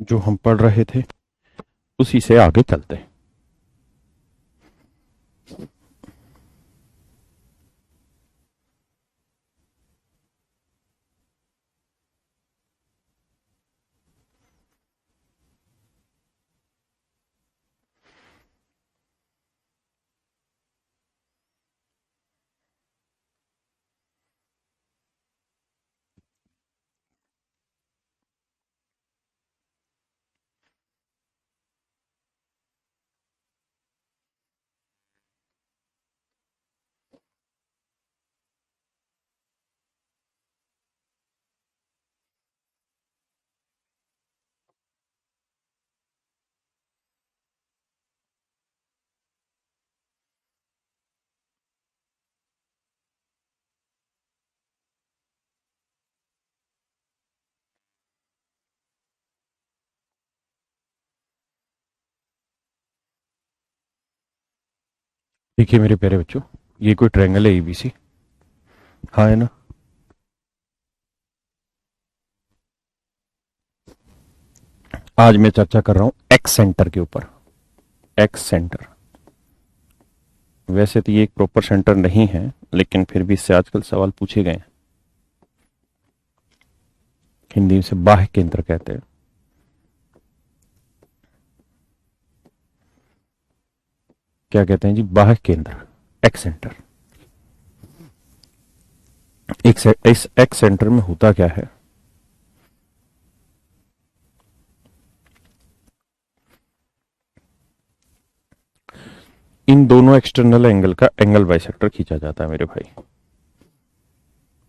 जो हम पढ़ रहे थे उसी से आगे चलते हैं। देखिए मेरे प्यारे बच्चों, ये कोई ट्रायंगल है एबीसी। हाँ है ना। आज मैं चर्चा कर रहा हूं एक्स सेंटर के ऊपर। एक्स सेंटर, वैसे तो ये एक प्रॉपर सेंटर नहीं है, लेकिन फिर भी इससे आजकल सवाल पूछे गए हैं। हिंदी में से बाह्य केंद्र कहते हैं। क्या कहते हैं जी? बाह्य केंद्र, एक्स सेंटर। इस एक्स सेंटर में होता क्या है? इन दोनों एक्सटर्नल एंगल का एंगल बाइसेक्टर खींचा जाता है मेरे भाई।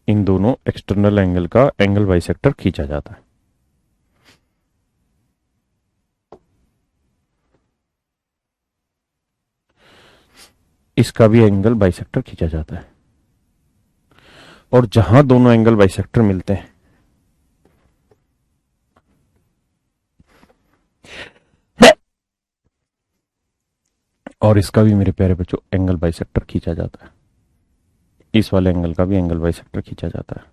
इन दोनों एक्सटर्नल एंगल का एंगल बाइसेक्टर खींचा जाता है। इसका भी एंगल बाइसेक्टर खींचा जाता है। और जहां दोनों एंगल बाइसेक्टर मिलते हैं, और इसका भी मेरे प्यारे बच्चों एंगल बाइसेक्टर खींचा जाता है। इस वाले एंगल का भी एंगल बाइसेक्टर खींचा जाता है।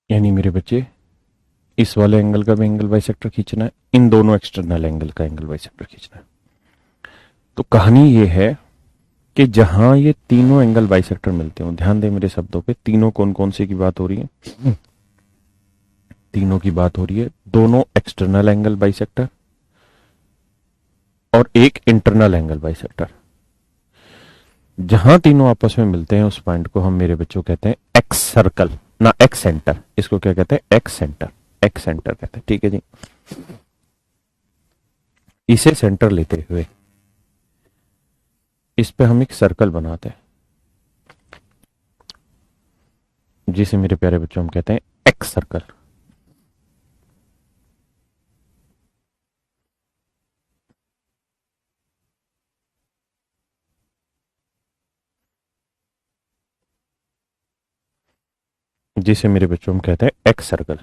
यानी मेरे बच्चे, इस वाले एंगल का भी एंगल बाइसेक्टर खींचना है, इन दोनों एक्सटर्नल एंगल का एंगल बाइसेक्टर खींचना है। तो कहानी ये है कि जहां ये तीनों एंगल बाइसेक्टर मिलते हो, ध्यान दें मेरे शब्दों पे, तीनों कौन कौन से की बात हो रही है? तीनों की बात हो रही है, दोनों एक्सटर्नल एंगल बाइसेक्टर और एक इंटरनल एंगल बाइसेक्टर। जहां तीनों आपस में मिलते हैं उस पॉइंट को हम मेरे बच्चों कहते हैं एक्स सर्कल, ना एक्स सेंटर। इसको क्या कहते हैं? X centre. एक्स सेंटर कहते हैं, ठीक है जी। इसे सेंटर लेते हुए इस पे हम एक सर्कल बनाते हैं, जिसे मेरे प्यारे बच्चों हम कहते हैं एक्स सर्कल। जिसे मेरे बच्चों हम कहते हैं एक्स सर्कल।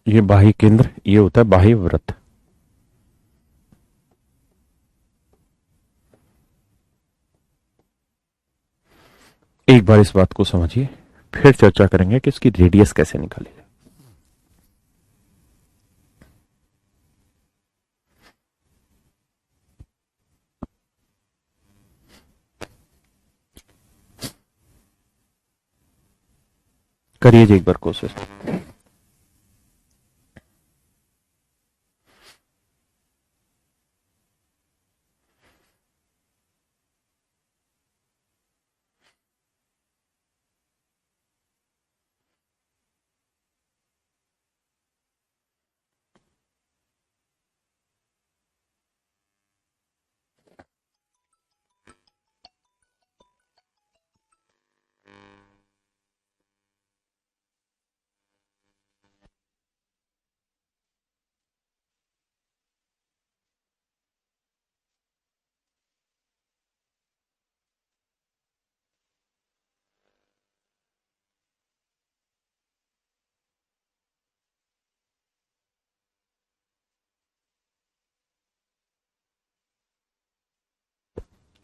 ये बाह्य केंद्र, ये होता है बाह्य वृत्त। एक बार इस बात को समझिए, फिर चर्चा करेंगे कि इसकी रेडियस कैसे निकाली जाए। करिए जी एक बार कोशिश।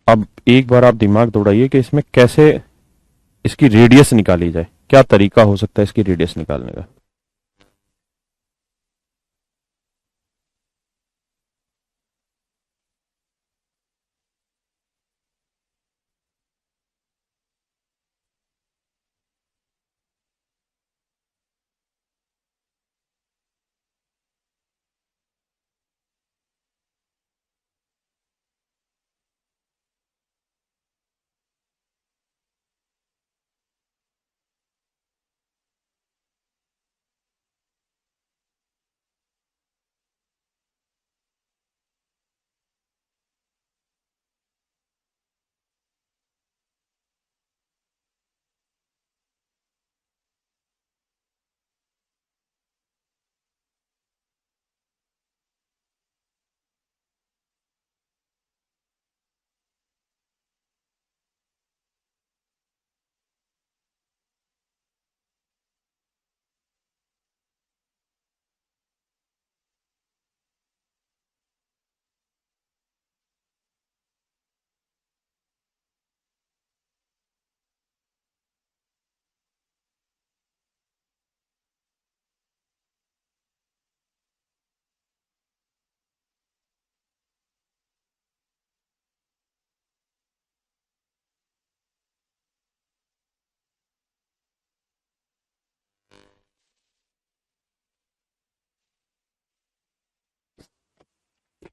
अब एक बार आप दिमाग दौड़ाइए कि इसमें कैसे इसकी रेडियस निकाली जाए, क्या तरीका हो सकता है इसकी रेडियस निकालने का।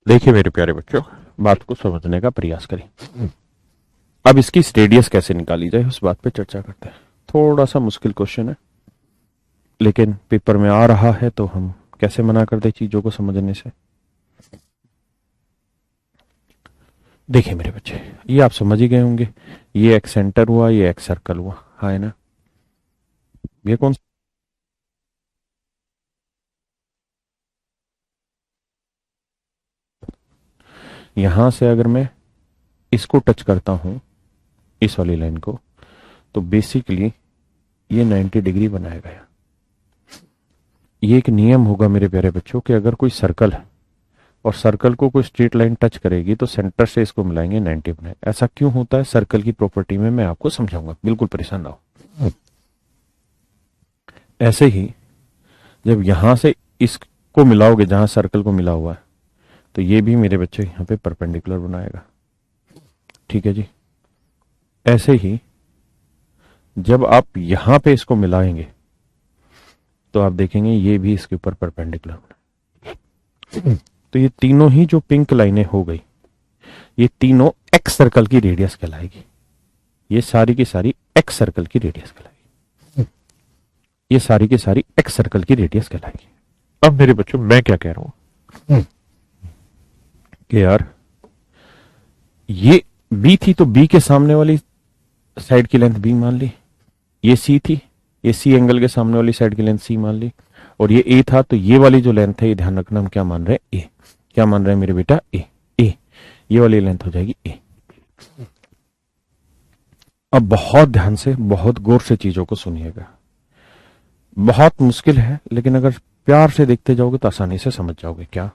देखिए मेरे प्यारे बच्चों, बात को समझने का प्रयास करें। अब इसकी रेडियस कैसे निकाली जाए उस बात पे चर्चा करते हैं। थोड़ा सा मुश्किल क्वेश्चन है, लेकिन पेपर में आ रहा है तो हम कैसे मना कर दे चीजों को समझने से। देखिए मेरे बच्चे, ये आप समझ ही गए होंगे, ये एक सेंटर हुआ, ये एक सर्कल हुआ, हाँ है ना। ये कौन, यहां से अगर मैं इसको टच करता हूं, इस वाली लाइन को, तो बेसिकली ये 90 डिग्री बनाएगा। ये एक नियम होगा मेरे प्यारे बच्चों कि अगर कोई सर्कल है और सर्कल को कोई स्ट्रेट लाइन टच करेगी तो सेंटर से इसको मिलाएंगे 90 बनाए। ऐसा क्यों होता है सर्कल की प्रॉपर्टी में, मैं आपको समझाऊंगा, बिल्कुल परेशान ना हो। ऐसे ही जब यहां से इसको मिलाओगे जहां सर्कल को मिला हुआ है, तो ये भी मेरे बच्चे यहां पे परपेंडिकुलर बनाएगा। ठीक है जी। ऐसे ही जब आप यहां पे इसको मिलाएंगे तो आप देखेंगे ये भी इसके ऊपर परपेंडिकुलर बना। तो ये तीनों ही जो पिंक लाइनें हो गई, ये तीनों एक्स सर्कल की रेडियस कहलाएगी। ये सारी की सारी एक्स सर्कल की रेडियस कहलाएगी। ये सारी की सारी एक्स सर्कल की रेडियस कहलाएगी। अब मेरे बच्चों मैं क्या कह रहा हूं कि यार ये बी थी तो बी के सामने वाली साइड की लेंथ बी मान ली, ये सी थी, ये सी एंगल के सामने वाली साइड की लेंथ सी मान ली, और ये ए था तो ये वाली जो लेंथ है, ये ध्यान रखना हम क्या मान रहे हैं, ए। क्या मान रहे हैं मेरे बेटा, ए। ए, ये वाली लेंथ हो जाएगी ए। अब बहुत ध्यान से, बहुत गौर से चीजों को सुनिएगा। बहुत मुश्किल है, लेकिन अगर प्यार से देखते जाओगे तो आसानी से समझ जाओगे। क्या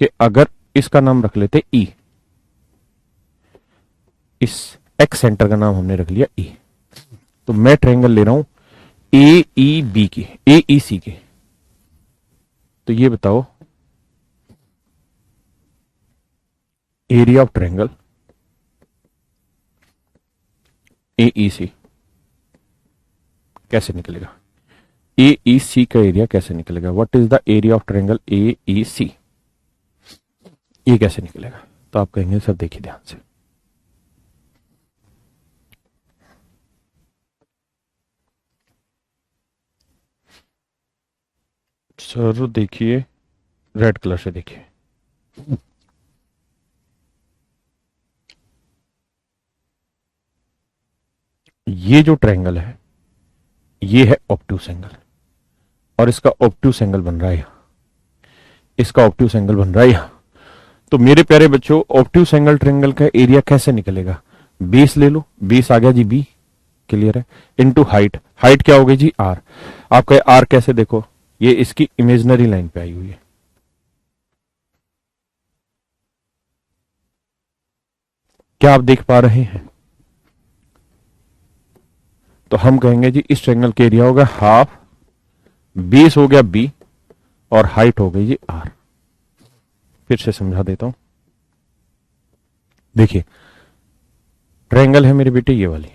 कि अगर इसका नाम रख लेते ई, इस एक्स सेंटर का नाम हमने रख लिया ई, तो मैं ट्रायंगल ले रहा हूं ए ई बी की, ए ई सी की। तो ये बताओ area of triangle A E C कैसे निकलेगा, ए ई सी का एरिया कैसे निकलेगा, what is the area of triangle A E C, ये कैसे निकलेगा। तो आप कहेंगे सर देखिए ध्यान से, सर देखिए रेड कलर से देखिए, ये जो ट्रायंगल है ये है ऑब्ट्यूस एंगल, और इसका ऑब्ट्यूस एंगल बन रहा है यहां, इसका ऑब्ट्यूस एंगल बन रहा है यहां। तो मेरे प्यारे बच्चों, ऑब्ट्यूस एंगल ट्रायंगल का एरिया कैसे निकलेगा, बेस ले लो, बेस आ गया जी बी, क्लियर है, इनटू हाइट, हाइट क्या हो गई जी आर। आपका आर कैसे देखो, ये इसकी इमेजिनरी लाइन पे आई हुई है, क्या आप देख पा रहे हैं? तो हम कहेंगे जी इस ट्रायंगल का एरिया होगा हाफ, बेस हो गया बी और हाइट हो गई जी आर। फिर से समझा देता हूं। देखिए ट्रायंगल है मेरे बेटे ये वाली,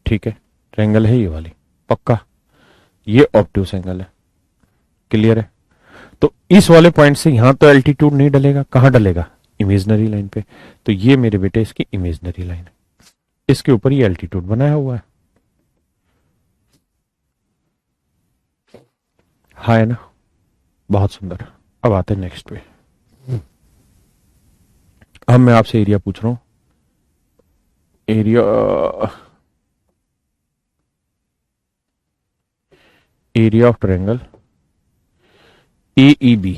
ठीक है, ट्रायंगल है ये वाली, पक्का। ये ऑब्ट्यूस एंगल है, क्लियर है। तो इस वाले पॉइंट से यहां तो एल्टीट्यूड नहीं डलेगा, कहां डलेगा? इमेजनरी लाइन पे। तो ये मेरे बेटे इसकी इमेजनरी लाइन है, इसके ऊपर ये एल्टीट्यूड बनाया हुआ है। हाँ है ना, बहुत सुंदर। अब आते हैं नेक्स्ट पे। अब मैं आपसे एरिया पूछ रहा हूं। Area area of triangle AEB,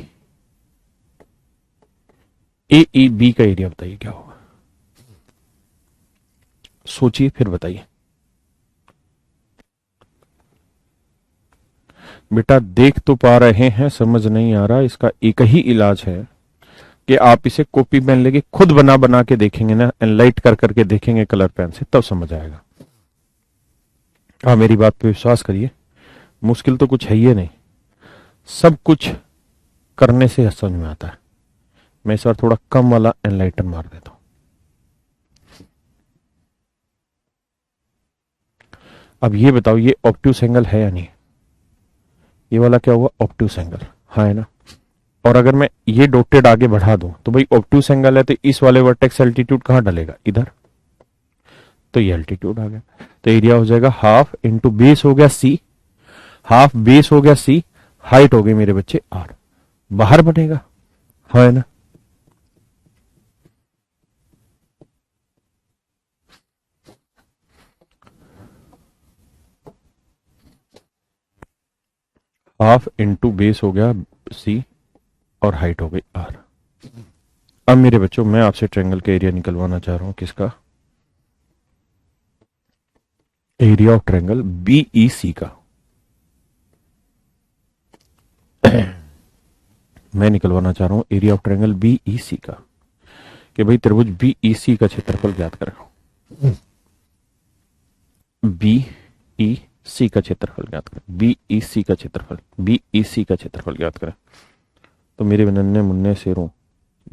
AEB का एरिया बताइए क्या होगा? सोचिए फिर बताइए। बेटा देख तो पा रहे हैं, समझ नहीं आ रहा। इसका एक ही इलाज है कि आप इसे कॉपी पेन लेके खुद बना बना के देखेंगे ना, एनलाइट कर करके देखेंगे कलर पेन से, तब समझ आएगा। हाँ मेरी बात पे विश्वास करिए, मुश्किल तो कुछ है ही नहीं, सब कुछ करने से समझ में आता है। मैं इस बार थोड़ा कम वाला एनलाइटन मार देता हूं। अब ये बताओ ये ऑब्ट्यूस एंगल है या नहीं? ये वाला क्या हुआ? ऑब्ट्यूस एंगल, हाँ है ना। और अगर मैं ये डॉटेड आगे बढ़ा दूं तो भाई ऑब्ट्यूस एंगल है, तो इस वाले वर्टेक्स एल्टीट्यूड कहां डलेगा? इधर। तो ये एल्टीट्यूड आ गया। तो एरिया हो जाएगा हाफ इंटू बेस हो गया सी, हाफ बेस हो गया सी, हाइट हो गई मेरे बच्चे आर। बाहर बनेगा, हाँ है ना। हाफ इंटू बेस हो गया सी और हाइट हो गई आर। अब मेरे बच्चों मैं आपसे ट्रायंगल का एरिया निकलवाना चाह रहा हूं, किसका? एरिया ऑफ ट्रायंगल BEC का। मैं निकलवाना चाह रहा हूं एरिया ऑफ ट्रायंगल BEC का, कि भाई त्रिभुज BEC का क्षेत्रफल ज्ञात करें। BEC का क्षेत्रफल ज्ञात करें, BEC का क्षेत्रफल, BEC का क्षेत्रफल ज्ञात करें। तो मेरे नन्हे मुन्ने शेरों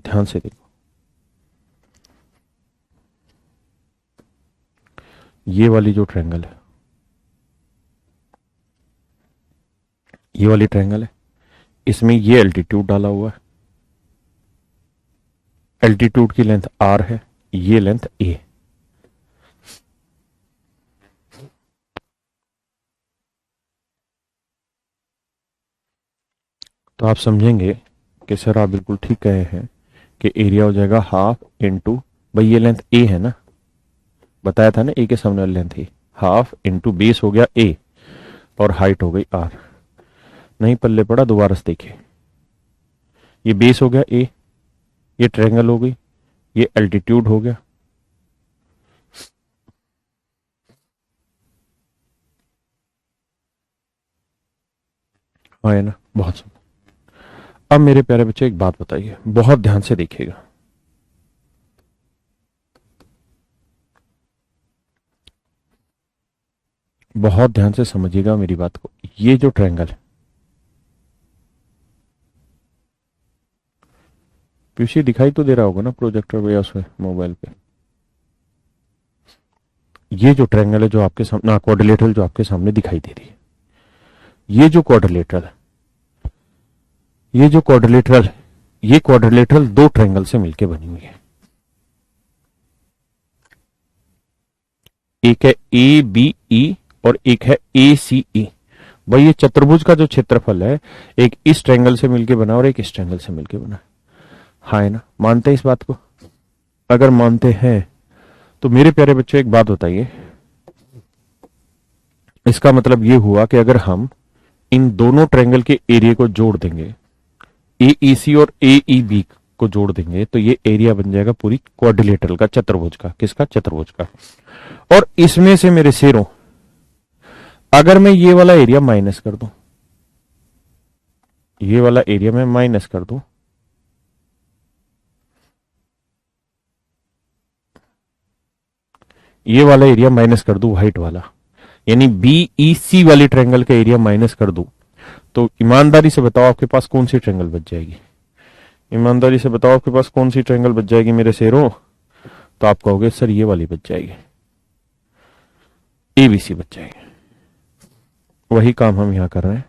ध्यान से देखो, ये वाली जो ट्रायंगल है, ये वाली ट्रायंगल है, इसमें ये एल्टीट्यूड डाला हुआ है, एल्टीट्यूड की लेंथ R है, ये लेंथ A। तो आप समझेंगे कि सर आप बिल्कुल ठीक कहे हैं कि एरिया हो जाएगा हाफ इंटू, भाई ये लेंथ A है ना, बताया था ना A के सामने वाली लेंथ है, हाफ इंटू बेस हो गया A और हाइट हो गई R। नहीं पल्ले पड़ा, दोबारा से देखिए, ये बेस हो गया A, ये ट्रायंगल हो गई, ये एल्टीट्यूड हो गया, हाँ है ना, बहुत सुंदर। अब मेरे प्यारे बच्चे एक बात बताइए, बहुत ध्यान से देखिएगा। बहुत ध्यान से समझिएगा मेरी बात को। ये जो ट्रायंगल है, पीछे दिखाई तो दे रहा होगा ना प्रोजेक्टर पे या उसमें मोबाइल पे? ये जो ट्रायंगल है जो आपके सामने, क्वाड्रिलेटरल जो आपके सामने दिखाई दे रही है, ये जो क्वाड्रिलेटरल है, ये जो क्वाड्रिलेटरल है, ये क्वाड्रिलेटरल दो ट्रायंगल से मिलकर बनी हुई है। एक है ABE और एक है ACE। भाई ये चतुर्भुज का जो क्षेत्रफल है, एक इस ट्रायंगल से मिलकर बना और एक इस ट्रायंगल से मिलकर बना। हाँ है ना, मानते हैं इस बात को? अगर मानते हैं तो मेरे प्यारे बच्चों एक बात बताइए, इसका मतलब ये हुआ कि अगर हम इन दोनों ट्रायंगल के एरिया को जोड़ देंगे, AEC और AEB को जोड़ देंगे, तो ये एरिया बन जाएगा पूरी क्वाड्रिलेटरल का, चतुर्भुज का। किसका? चतुर्भुज का। और इसमें से मेरे शेरों, अगर मैं ये वाला एरिया माइनस कर दूं, ये वाला एरिया मैं माइनस कर दूं, ये वाला एरिया माइनस कर दूं व्हाइट वाला, यानी बीईसी वाली ट्रायंगल का एरिया माइनस कर दूं, तो ईमानदारी से बताओ आपके पास कौन सी ट्रायंगल बच जाएगी? ईमानदारी से बताओ आपके पास कौन सी ट्रायंगल बच जाएगी मेरे शेरों? तो आप कहोगे सर ये वाली बच जाएगी, एबीसी बच जाएगी। वही काम हम यहां कर रहे हैं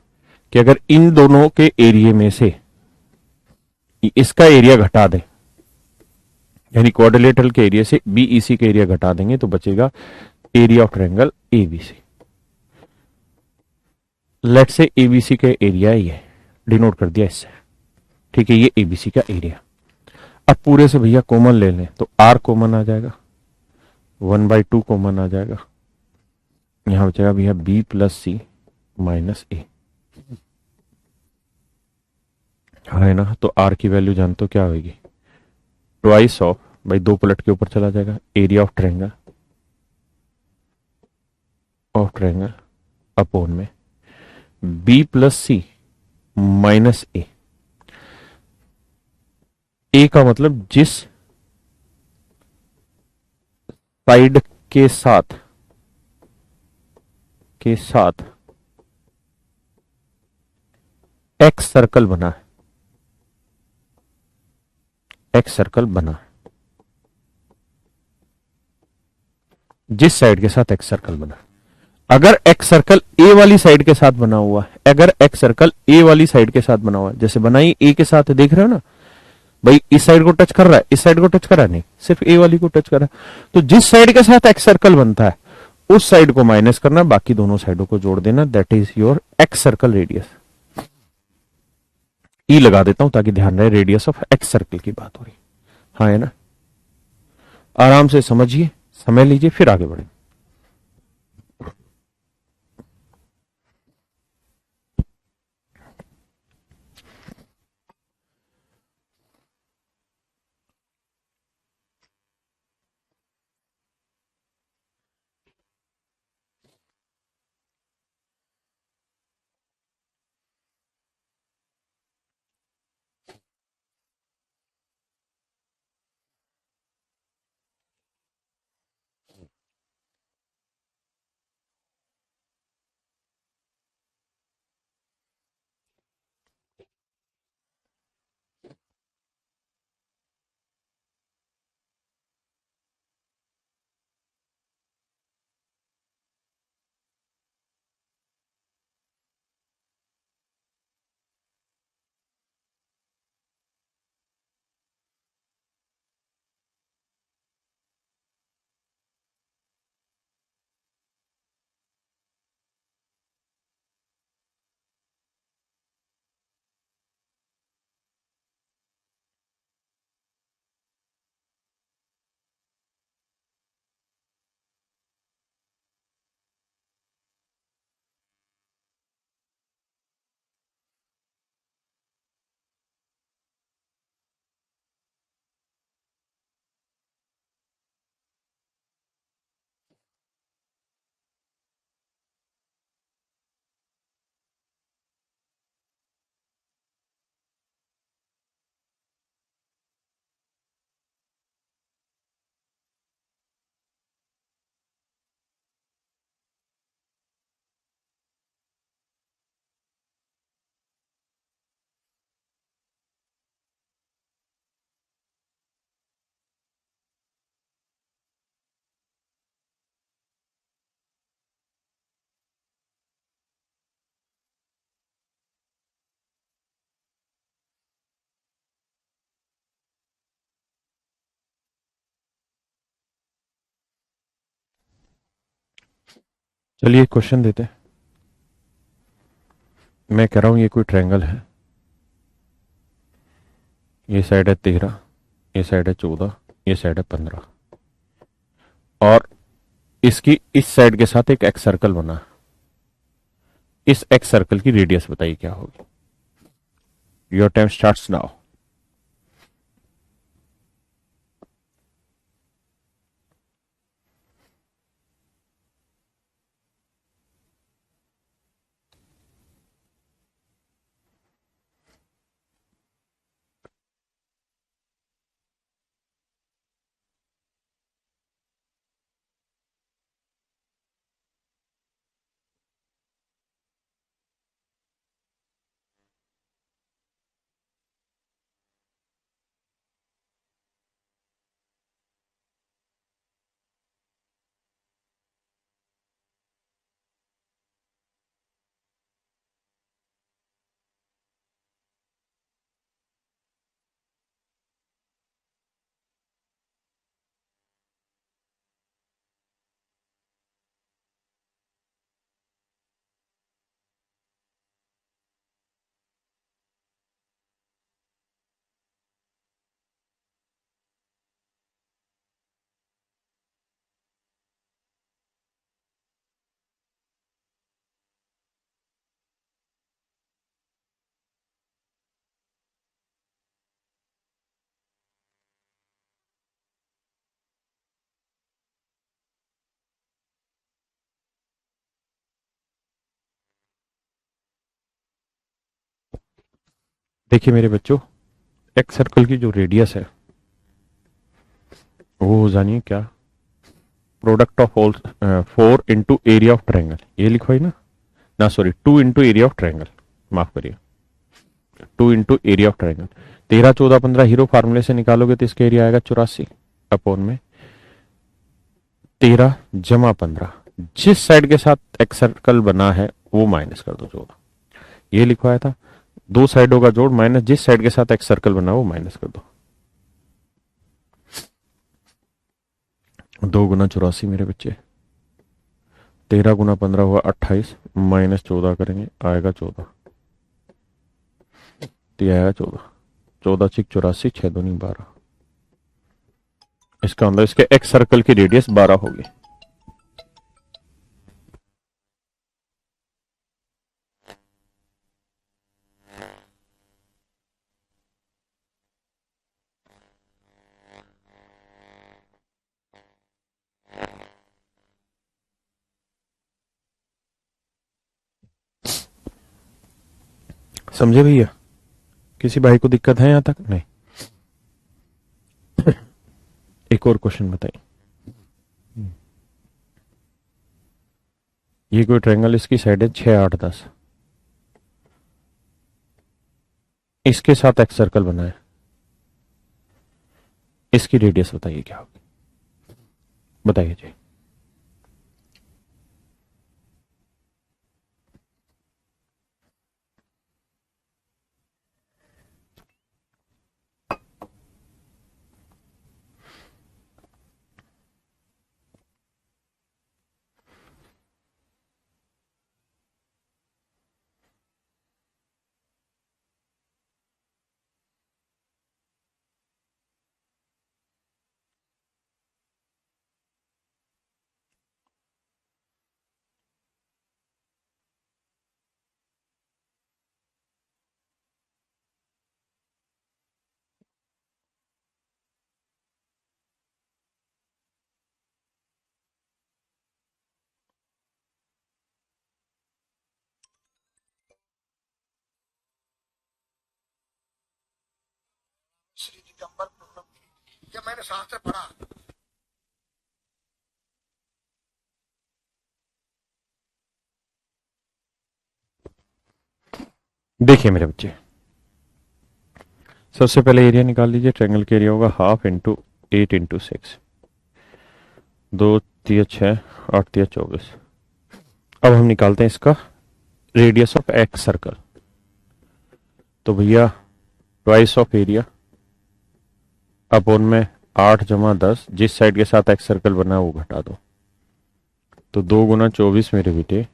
कि अगर इन दोनों के एरिया में से इसका एरिया घटा दें, यानी क्वाड्रिलेटरल के एरिया से बीईसी के एरिया घटा देंगे, तो बचेगा area of triangle ABC. Let से एबीसी का एरिया ये डिनोट कर दिया इससे, ठीक है, ये एबीसी का एरिया। अब पूरे से भैया कॉमन ले लें तो आर कॉमन आ जाएगा, 1/2 कॉमन आ जाएगा, यहां बचेगा भैया बी प्लस सी माइनस ए, है ना? तो आर की वैल्यू जानते हो क्या होगी? ट्वाइस ऑफ, भाई दो पलट के ऊपर चला जाएगा, एरिया ऑफ ट्रायंगल अपॉन में बी प्लस सी माइनस ए का मतलब जिस साइड के साथ एक्स सर्कल बना है, एक्स सर्कल बना है, जिस साइड के साथ एक्स सर्कल बना है। अगर एक्स सर्कल ए वाली साइड के साथ बना हुआ है, अगर एक्स सर्कल ए वाली साइड के साथ बना हुआ है, जैसे बनाई ए के साथ है, देख रहे हो ना भाई, इस साइड को टच कर रहा है, इस साइड को टच कर रहा है, नहीं सिर्फ ए वाली को टच कर रहा है, तो जिस साइड के साथ एक्स सर्कल बनता है उस साइड को माइनस करना, बाकी दोनों साइडों को जोड़ देना, that is your X circle radius. E लगा देता हूं ताकि ध्यान रहे रेडियस ऑफ एक्स सर्कल की बात हो रही, हाँ है ना? आराम से समझिए, समय लीजिए, फिर आगे बढ़े। चलिए क्वेश्चन देते हैं। मैं कह रहा हूं ये कोई ट्रायंगल है, ये साइड है 13, ये साइड है 14, ये साइड है 15, और इसकी इस साइड के साथ एक एक्स सर्कल बना है। इस एक्स सर्कल की रेडियस बताइए क्या होगी? Your time starts now. देखिए मेरे बच्चों, एक सर्कल की जो रेडियस है वो जानिए क्या, product of all 4 into area of triangle, ये लिखो है ना, ना sorry 2 into area of triangle, माफ करिए, 2 into area of triangle. 13, 14, 15 hero फार्मूले से निकालोगे तो इसका एरिया आएगा 84 अपॉन में 13 जमा 15, जिस साइड के साथ एक सर्कल बना है वो माइनस कर दो 14, ये लिखवाया था। दो साइडों का जोड़ माइनस जिस साइड के साथ एक सर्कल बना वो माइनस कर दो। 2 गुना 84 मेरे बच्चे, 13 गुना 15 हुआ 28, माइनस 14 करेंगे आएगा 14, तो ये आएगा 14, 14 6 84, 6 दूनी 12, इसका मतलब इसके एक्स सर्कल की रेडियस 12 होगी। समझे भैया? किसी भाई को दिक्कत है यहां तक? नहीं। एक और क्वेश्चन बताइए। ये कोई ट्रायंगल, इसकी साइड है 6 8 10, इसके साथ एक सर्कल बना है, इसकी रेडियस बताइए क्या होगी, बताइए जी। श्री दिगंबर पूर्णम की जब मैंने शास्त्र पढ़ा। देखिए मेरे बच्चे, सबसे पहले एरिया निकाल लीजिए। ट्रायंगल का एरिया होगा हाफ इंटू 8 इंटू 6, 2 3 6 8 3 24। अब हम निकालते हैं इसका रेडियस ऑफ एक्स सर्कल। तो भैया ट्वाइस ऑफ एरिया अपॉन में 8 जमा 10, जिस साइड के साथ एक्स सर्कल बना है वो घटा दो, तो 2 गुना 24 मेरे बेटे,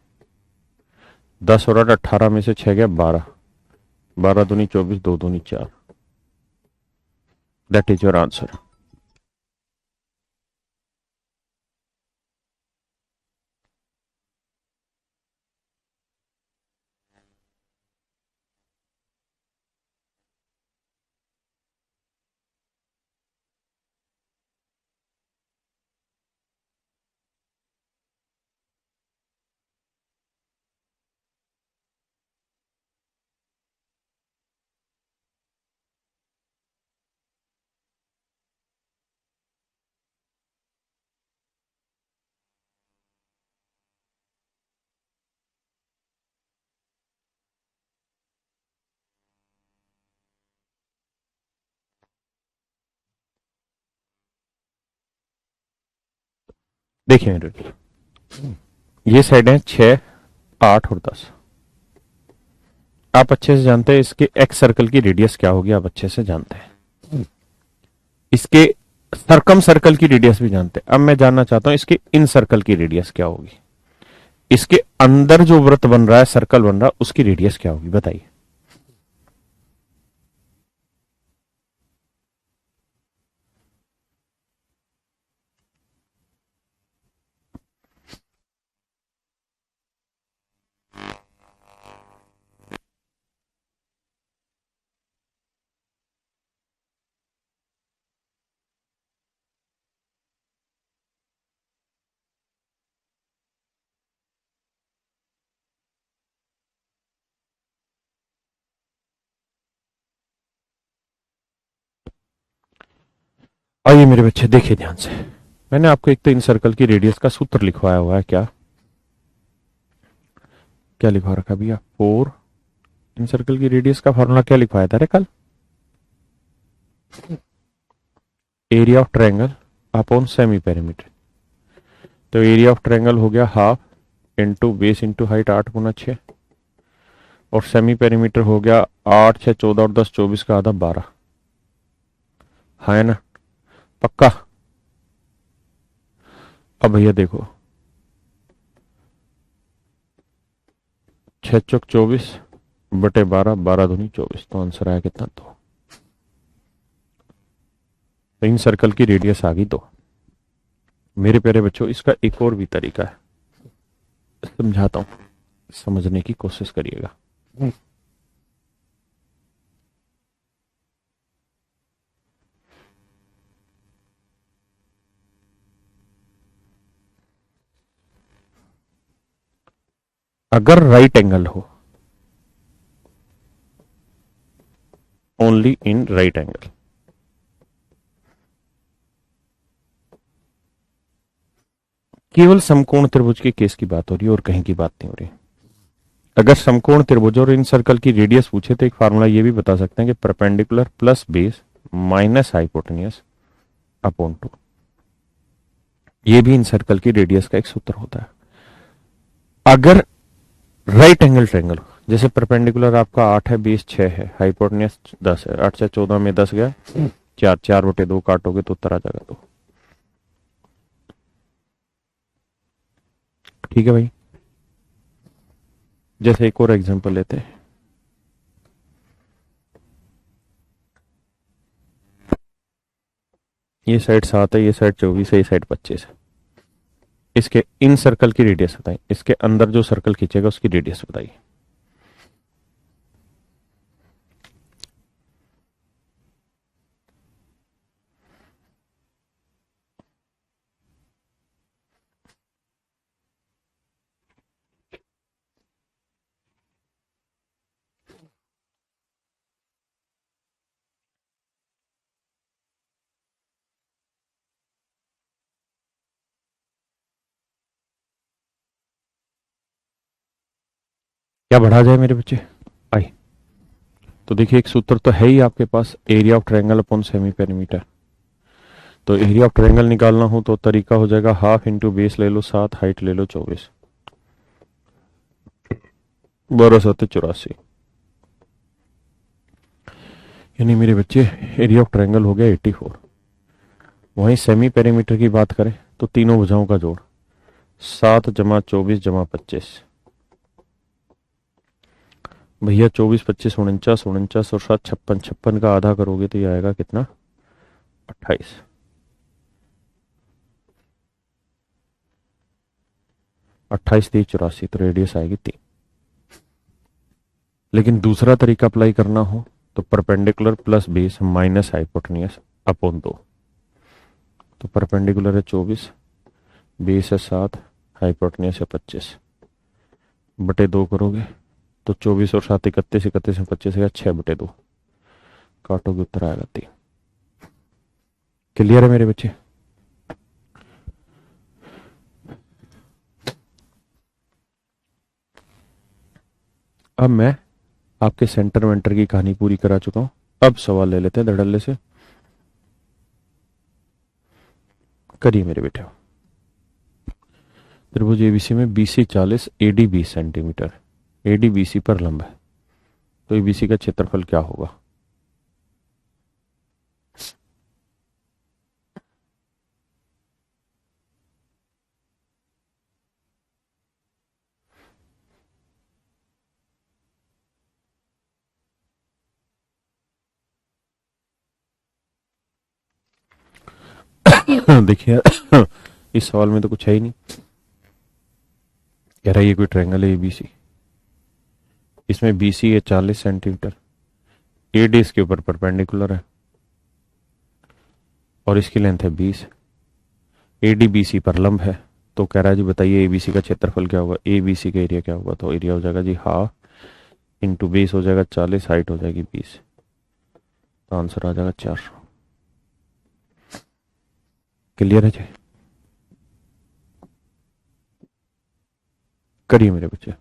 10 और 8 18 में से 6 गया 12, 12 दूनी 24, 2 दूनी 4, दैट इज योर आंसर। देखिए मेरे बेटे, ये साइड है 6 8 और 10, आप अच्छे से जानते हैं इसके एक्स सर्कल की रेडियस क्या होगी, आप अच्छे से जानते हैं। इसके सरकम सर्कल की रेडियस भी जानते हैं। अब मैं जानना चाहता हूं इसके इन सर्कल की रेडियस क्या होगी, इसके अंदर जो वृत्त बन रहा है, सर्कल बन रहा है, उसकी रेडियस क्या होगी बताइए। आइए मेरे बच्चे देखिए ध्यान से, मैंने आपको एक तो इन सर्कल की रेडियस का सूत्र लिखवाया हुआ है। क्या क्या लिखवा रखा भैया? 4। इन सर्कल की रेडियस का फॉर्मूला क्या लिखवाया था रे कल? Area of triangle upon semi perimeter. तो एरिया ऑफ ट्रायंगल हो गया half into base into height 8 गुना 6, और सेमी पेरीमीटर हो गया 8 6 14 और 10 24 का आधा 12। है ना? पक्का? अब भैया देखो, 6 चौक 24 बटे 12, 12 दूनी 24, तो आंसर आया कितना? तो इन सर्कल की रेडियस आ गई। तो मेरे प्यारे बच्चों, इसका एक और भी तरीका है, समझाता हूं, समझने की कोशिश करिएगा। अगर राइट एंगल हो, ओनली इन राइट एंगल, केवल समकोण त्रिभुज के केस की बात हो रही है और कहीं की बात नहीं हो रही। अगर समकोण त्रिभुज और इन सर्कल की रेडियस पूछे तो एक फार्मूला ये भी बता सकते हैं कि perpendicular plus base minus hypotenuse upon 2। ये भी इन सर्कल की रेडियस का एक सूत्र होता है। अगर राइट एंगल ट्रायंगल हो, जैसे परपेंडिकुलर आपका 8 है, बेस 6 है, हाइपोटेन्यूस 10 है, 8 से 14 में 10 गया 4, 4 बटे 2 काटोगे तो उत्तर आ जाएगा 2। ठीक है भाई। जैसे एक और एग्जांपल लेते हैं, ये साइड 7 है, ये साइड 24 है, ये साइड 25 है। इसके इन सर्कल की रेडियस बताइए, इसके अंदर जो सर्कल खींचेगा उसकी रेडियस बताइए। क्या बढ़ा जाए मेरे बच्चे? आई तो देखिए, एक सूत्र तो है ही आपके पास, area of triangle upon semi perimeter. तो एरिया ऑफ ट्रायंगल निकालना हो तो तरीका हो जाएगा हाफ इंटू बेस ले लो 7, हाइट ले लो 24, 12 7 84। यानी मेरे बच्चे एरिया ऑफ ट्रायंगल हो गया 84। वहीं सेमी पेरीमीटर की बात करें तो तीनों भुजाओं का जोड़ 7 जमा 24 जमा 25। भैया 24 25 49 49 और 7 56, 56 का आधा करोगे तो ये आएगा कितना? 28। 28 3 84, तो रेडियस आएगी 3। लेकिन दूसरा तरीका अप्लाई करना हो तो perpendicular plus base minus hypotenuse upon 2। तो परपेंडिकुलर है 24, बेस है 7, हाइपोटेन्यूस है 25, बटे 2 करोगे तो 24 और 7 31, 31 में 25 है 6 बटे 2, काटोगे उत्तर आएगा 3। क्लियर है मेरे बच्चे? अब मैं आपके सेंटर वेंटर की कहानी पूरी करा चुका हूं। अब सवाल ले लेते हैं धड़ल्ले से। करिए मेरे बेटे। त्रिभुज एबीसी में BC 40, AD 20 centimetre, AD BC पर लंब है, तो एबीसी का क्षेत्रफल क्या होगा? देखिए इस सवाल में तो कुछ है ही नहीं। कह रहा है ये कोई ट्रायंगल है एबीसी, इसमें बीसी है 40 सेंटीमीटर, एडी इसके ऊपर परपेंडिकुलर है और इसकी लेंथ है 20, एडी बीसी पर लंब है। तो कह रहा है जी बताइए एबीसी का क्षेत्रफल क्या होगा, एबीसी का एरिया क्या होगा? तो एरिया हो जाएगा जी हाफ इंटू बेस हो जाएगा 40, हाइट हो जाएगी 20, तो आंसर आ जाएगा 400। क्लियर है जी? करिए मेरे बच्चे।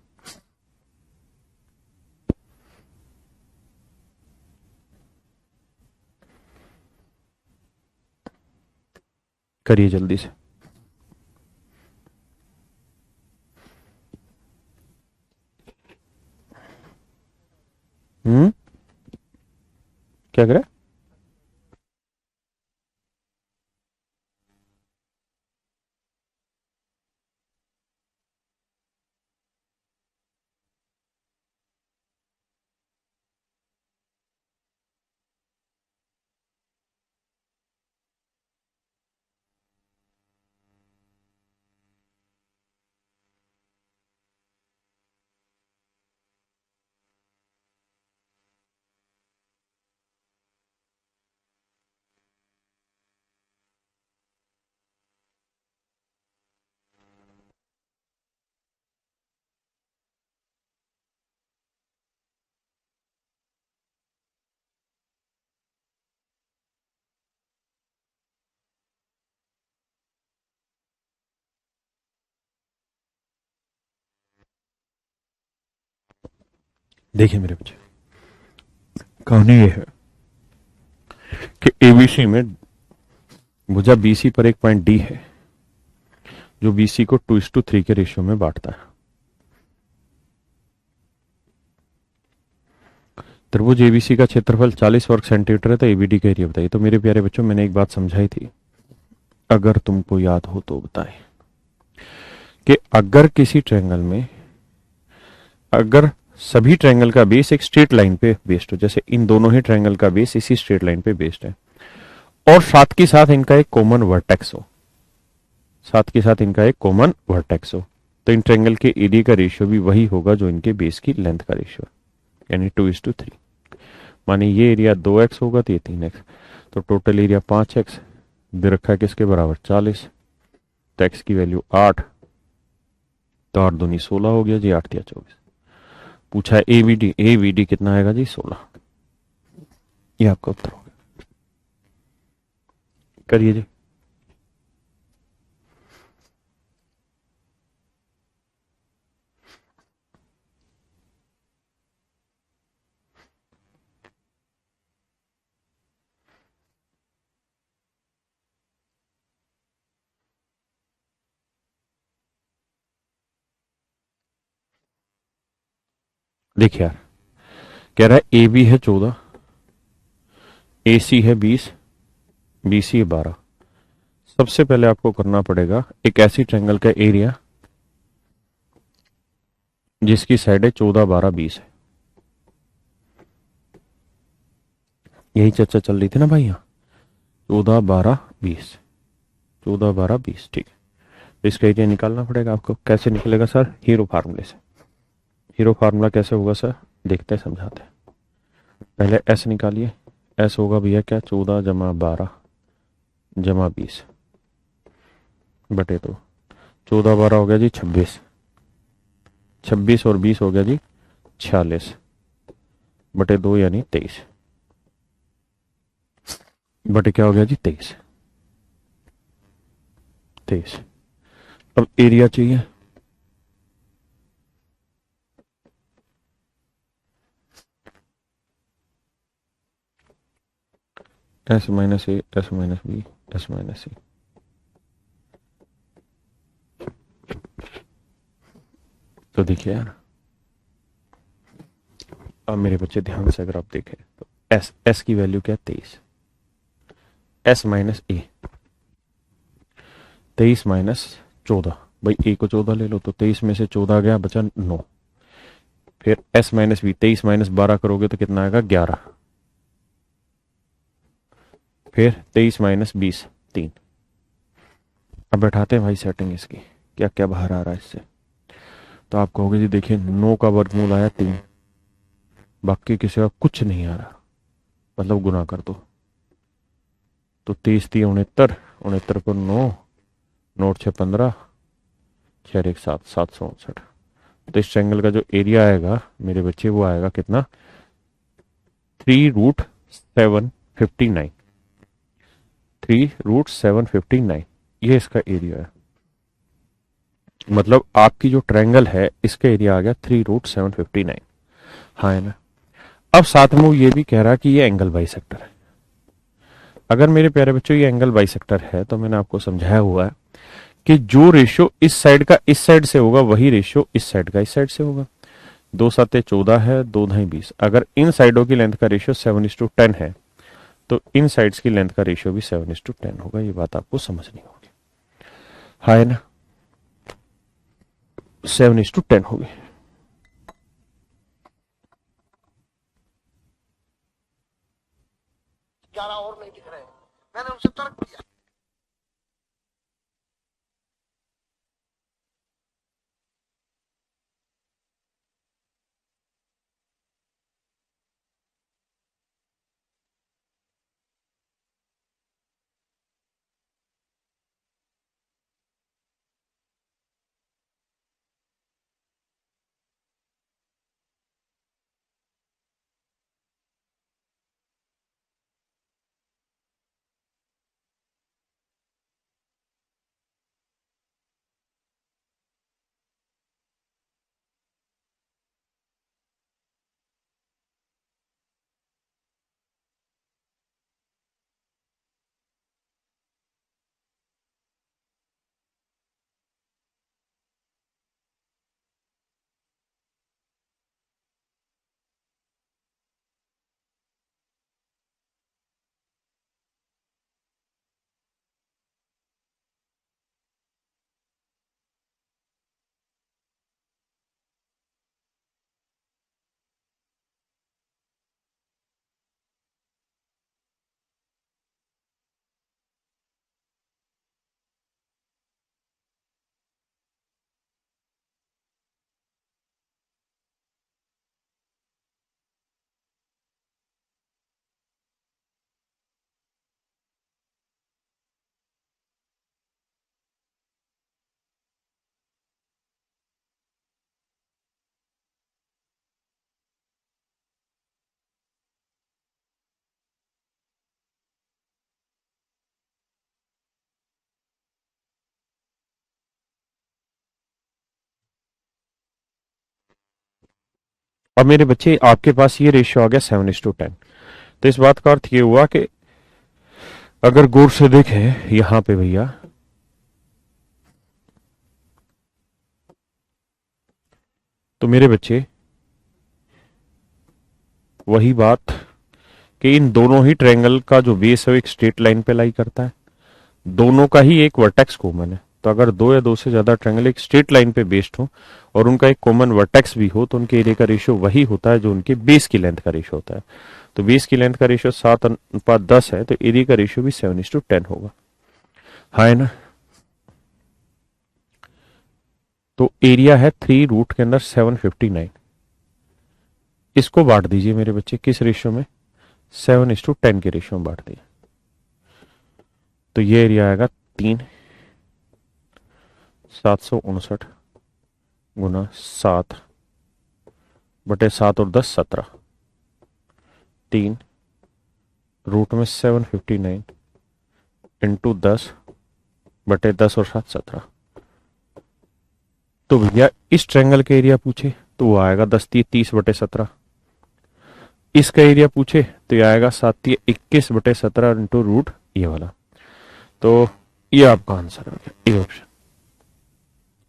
करिए जल्दी से। क्या करे? देखिए मेरे बच्चे, कहानी ये है कि एबीसी में भुजा बीसी पर एक पॉइंट डी है जो बीसी को 2:3 के रेशियो में बांटता है। त्रिभुज एबीसी का क्षेत्रफल 40 वर्ग सेंटीमीटर है, तो एबीडी का एरिया बताइए। तो मेरे प्यारे बच्चों, मैंने एक बात समझाई थी, अगर तुमको याद हो तो बताएं, कि अगर किसी ट्रायंगल में अगर सभी ट्रायंगल का बेस एक स्ट्रेट लाइन पे बेस्ड हो, जैसे इन दोनों ही ट्रायंगल का बेस इसी स्ट्रेट लाइन पे बेस्ड है, और साथ के साथ इनका एक कॉमन वर्टेक्स हो, साथ के साथ इनका एक कॉमन वर्टेक्स हो, तो इन ट्रायंगल के एरिया का रेशियो भी वही होगा जो इनके बेस की लेंथ का रेशियो है, यानी 2:3। माने ये एरिया 2x होगा तो ये 3x, तो टोटल एरिया 5x दे रखा है किसके बराबर, 40। तो x की वैल्यू 8, तो 8 दूनी 16 हो गया जी, 8 या 24। पूछा है एबीडी, एबीडी कितना आएगा जी, 16। ये आपका उत्तर हो गया। करिए जी। देखिए यार, कह रहा है ए बी है 14, ए सी है 20, बी सी है 12। सबसे पहले आपको करना पड़ेगा एक ऐसी ट्रायंगल का एरिया जिसकी साइड है 14, 12, 20 है। यही चर्चा चल रही थी ना भाई, यहाँ 14, 12, 20, 14, 12, 20, ठीक है। तो इसका एरिया निकालना पड़ेगा आपको। कैसे निकलेगा सर, हीरो फार्मूले से। हीरो फार्मूला कैसे होगा सर, देखते हैं, समझाते हैं। पहले एस निकालिए। एस होगा भैया क्या, 14 जमा 12 जमा 20 बटे 2। 14, 12 हो गया जी 26, 26 और 20 हो गया जी 46 बटे 2 यानी 23 बटे क्या हो गया जी 23। 23। अब एरिया चाहिए। S minus A, S minus B, S minus C. तो देखिए यार, अब मेरे बच्चे ध्यान से अगर आप देखें तो एस, एस की वैल्यू क्या है 23, एस माइनस ए 23 माइनस 14, भाई ए को 14 ले लो, तो 23 में से 14 गया, बचा 9। फिर एस माइनस बी, 23 माइनस 12 करोगे तो कितना आएगा 11। फिर 23 माइनस 20, 3। अब बैठाते हैं भाई सेटिंग इसकी, क्या क्या बाहर आ रहा है इससे। तो आप कहोगे जी देखिए 9 का वर्गमूल आया 3, बाकी किसी का कुछ नहीं आ रहा, मतलब गुना कर दो। तो 23 3 69, 69 पर 9, 9 6 15, 6 1 7, 759। तो इस ट्रायंगल का जो एरिया आएगा मेरे बच्चे वो आएगा कितना, 3√759, 3√759। ये इसका एरिया है, मतलब आपकी जो ट्रायंगल है इसका एरिया आ गया 3√759। हाँ है ना। अब साथ में वो ये भी कह रहा है कि ये एंगल बाइसेक्टर है। अगर मेरे प्यारे बच्चों ये एंगल बाइसेक्टर है तो मैंने आपको समझाया हुआ है कि जो रेशियो इस साइड का इस साइड से होगा वही रेशियो इस साइड का इस साइड से होगा। 2×7=14 है, 2×2=20। अगर इन साइडों की लेंथ का रेशियो 7:10 है तो इन साइड्स की लेंथ का रेशियो भी 7:10 होगा। ये बात आपको समझनी होगी। हाँ है ना, 7:10 होगी। 11 और नहीं दिख रहे हैं। मैंने उनसे तर्क किया। अब मेरे बच्चे आपके पास ये रेशियो आ गया 7:10। तो इस बात का अर्थ ये हुआ कि अगर गौर से देखें यहां पे भैया, तो मेरे बच्चे वही बात कि इन दोनों ही ट्रायंगल का जो बेस है वो एक स्ट्रेट लाइन पे लाई करता है। दोनों का ही एक वर्टेक्स कॉमन है। तो अगर दो या दो से ज्यादा ट्रायंगल एक स्ट्रेट लाइन पे बेस्ड हो और उनका एक कॉमन वर्टेक्स भी हो तो उनके एरिया का रेशियो वही होता है जो उनके बेस की लेंथ का रेशियो होता है। तो बेस की लेंथ का रेशियो 7:10 है तो एरिया का रेशियो भी 7:10 होगा। हाँ है ना। तो एरिया है 3 रूट के अंदर 759। इसको बांट दीजिए मेरे बच्चे किस रेशियो में, 7:10 के रेशियो में बांट दिए। तो ये एरिया आएगा 3,759 गुना 7/7 और 10 17। 3 रूट में 759 इंटू 10/10 और 7 17। तो भैया इस ट्रायंगल का एरिया पूछे तो वो आएगा 10×3 = 30/17। इसका एरिया पूछे तो ये आएगा 7×3 = 21/17 इंटू रूट ये वाला। तो ये आपका आंसर आ गया, A option.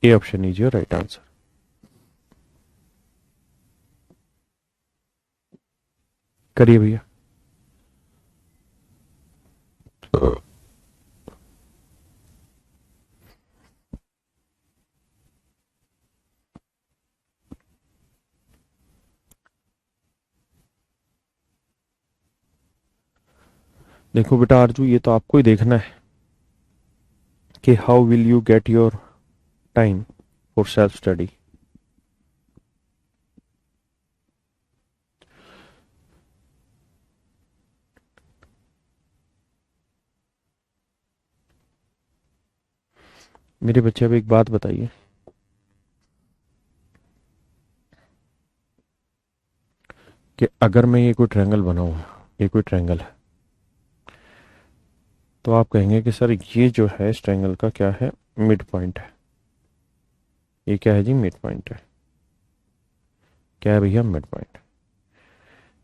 A option is your right answer. करिए भैया। देखो बेटा आरजू, ये तो आपको ही देखना है कि how will you get your time for self study. मेरे बच्चे अब एक बात बताइए कि अगर मैं ये कोई ट्रायंगल बनाऊं, ये कोई ट्रायंगल है, तो आप कहेंगे कि सर ये जो है इस ट्रायंगल का क्या है, मिड पॉइंट है। ये क्या है जी, मिड पॉइंट है। क्या है भैया, मिड पॉइंट।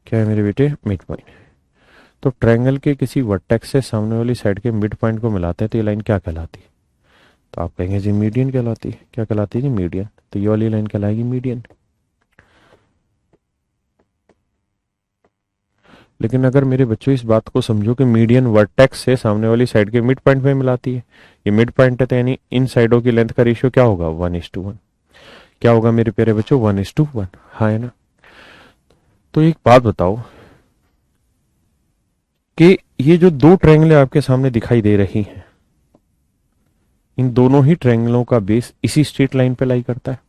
क्या है मेरे बेटे, मिड पॉइंट। तो ट्रायंगल के किसी वर्टेक्स से सामने वाली साइड के मिड पॉइंट को मिलाते हैं तो ये लाइन क्या कहलाती है? तो आप कहेंगे जी मीडियन कहलाती है। क्या कहलाती है जी, मीडियन। तो ये वाली लाइन कहलाएगी मीडियन। लेकिन अगर मेरे बच्चों इस बात को समझो कि मीडियन वर्टेक्स से सामने वाली साइड के मिड पॉइंट में मिलाती है, ये मिड पॉइंट है, तो यानी इन साइडों की लेंथ का रेशियो क्या होगा, 1:1। क्या होगा मेरे प्यारे बच्चों, 1:1। हाँ है ना। तो एक बात बताओ कि ये जो दो ट्रायंगल आपके सामने दिखाई दे रही हैं, इन दोनों ही ट्रायंगलों का बेस इसी स्ट्रेट लाइन पे लाई करता है,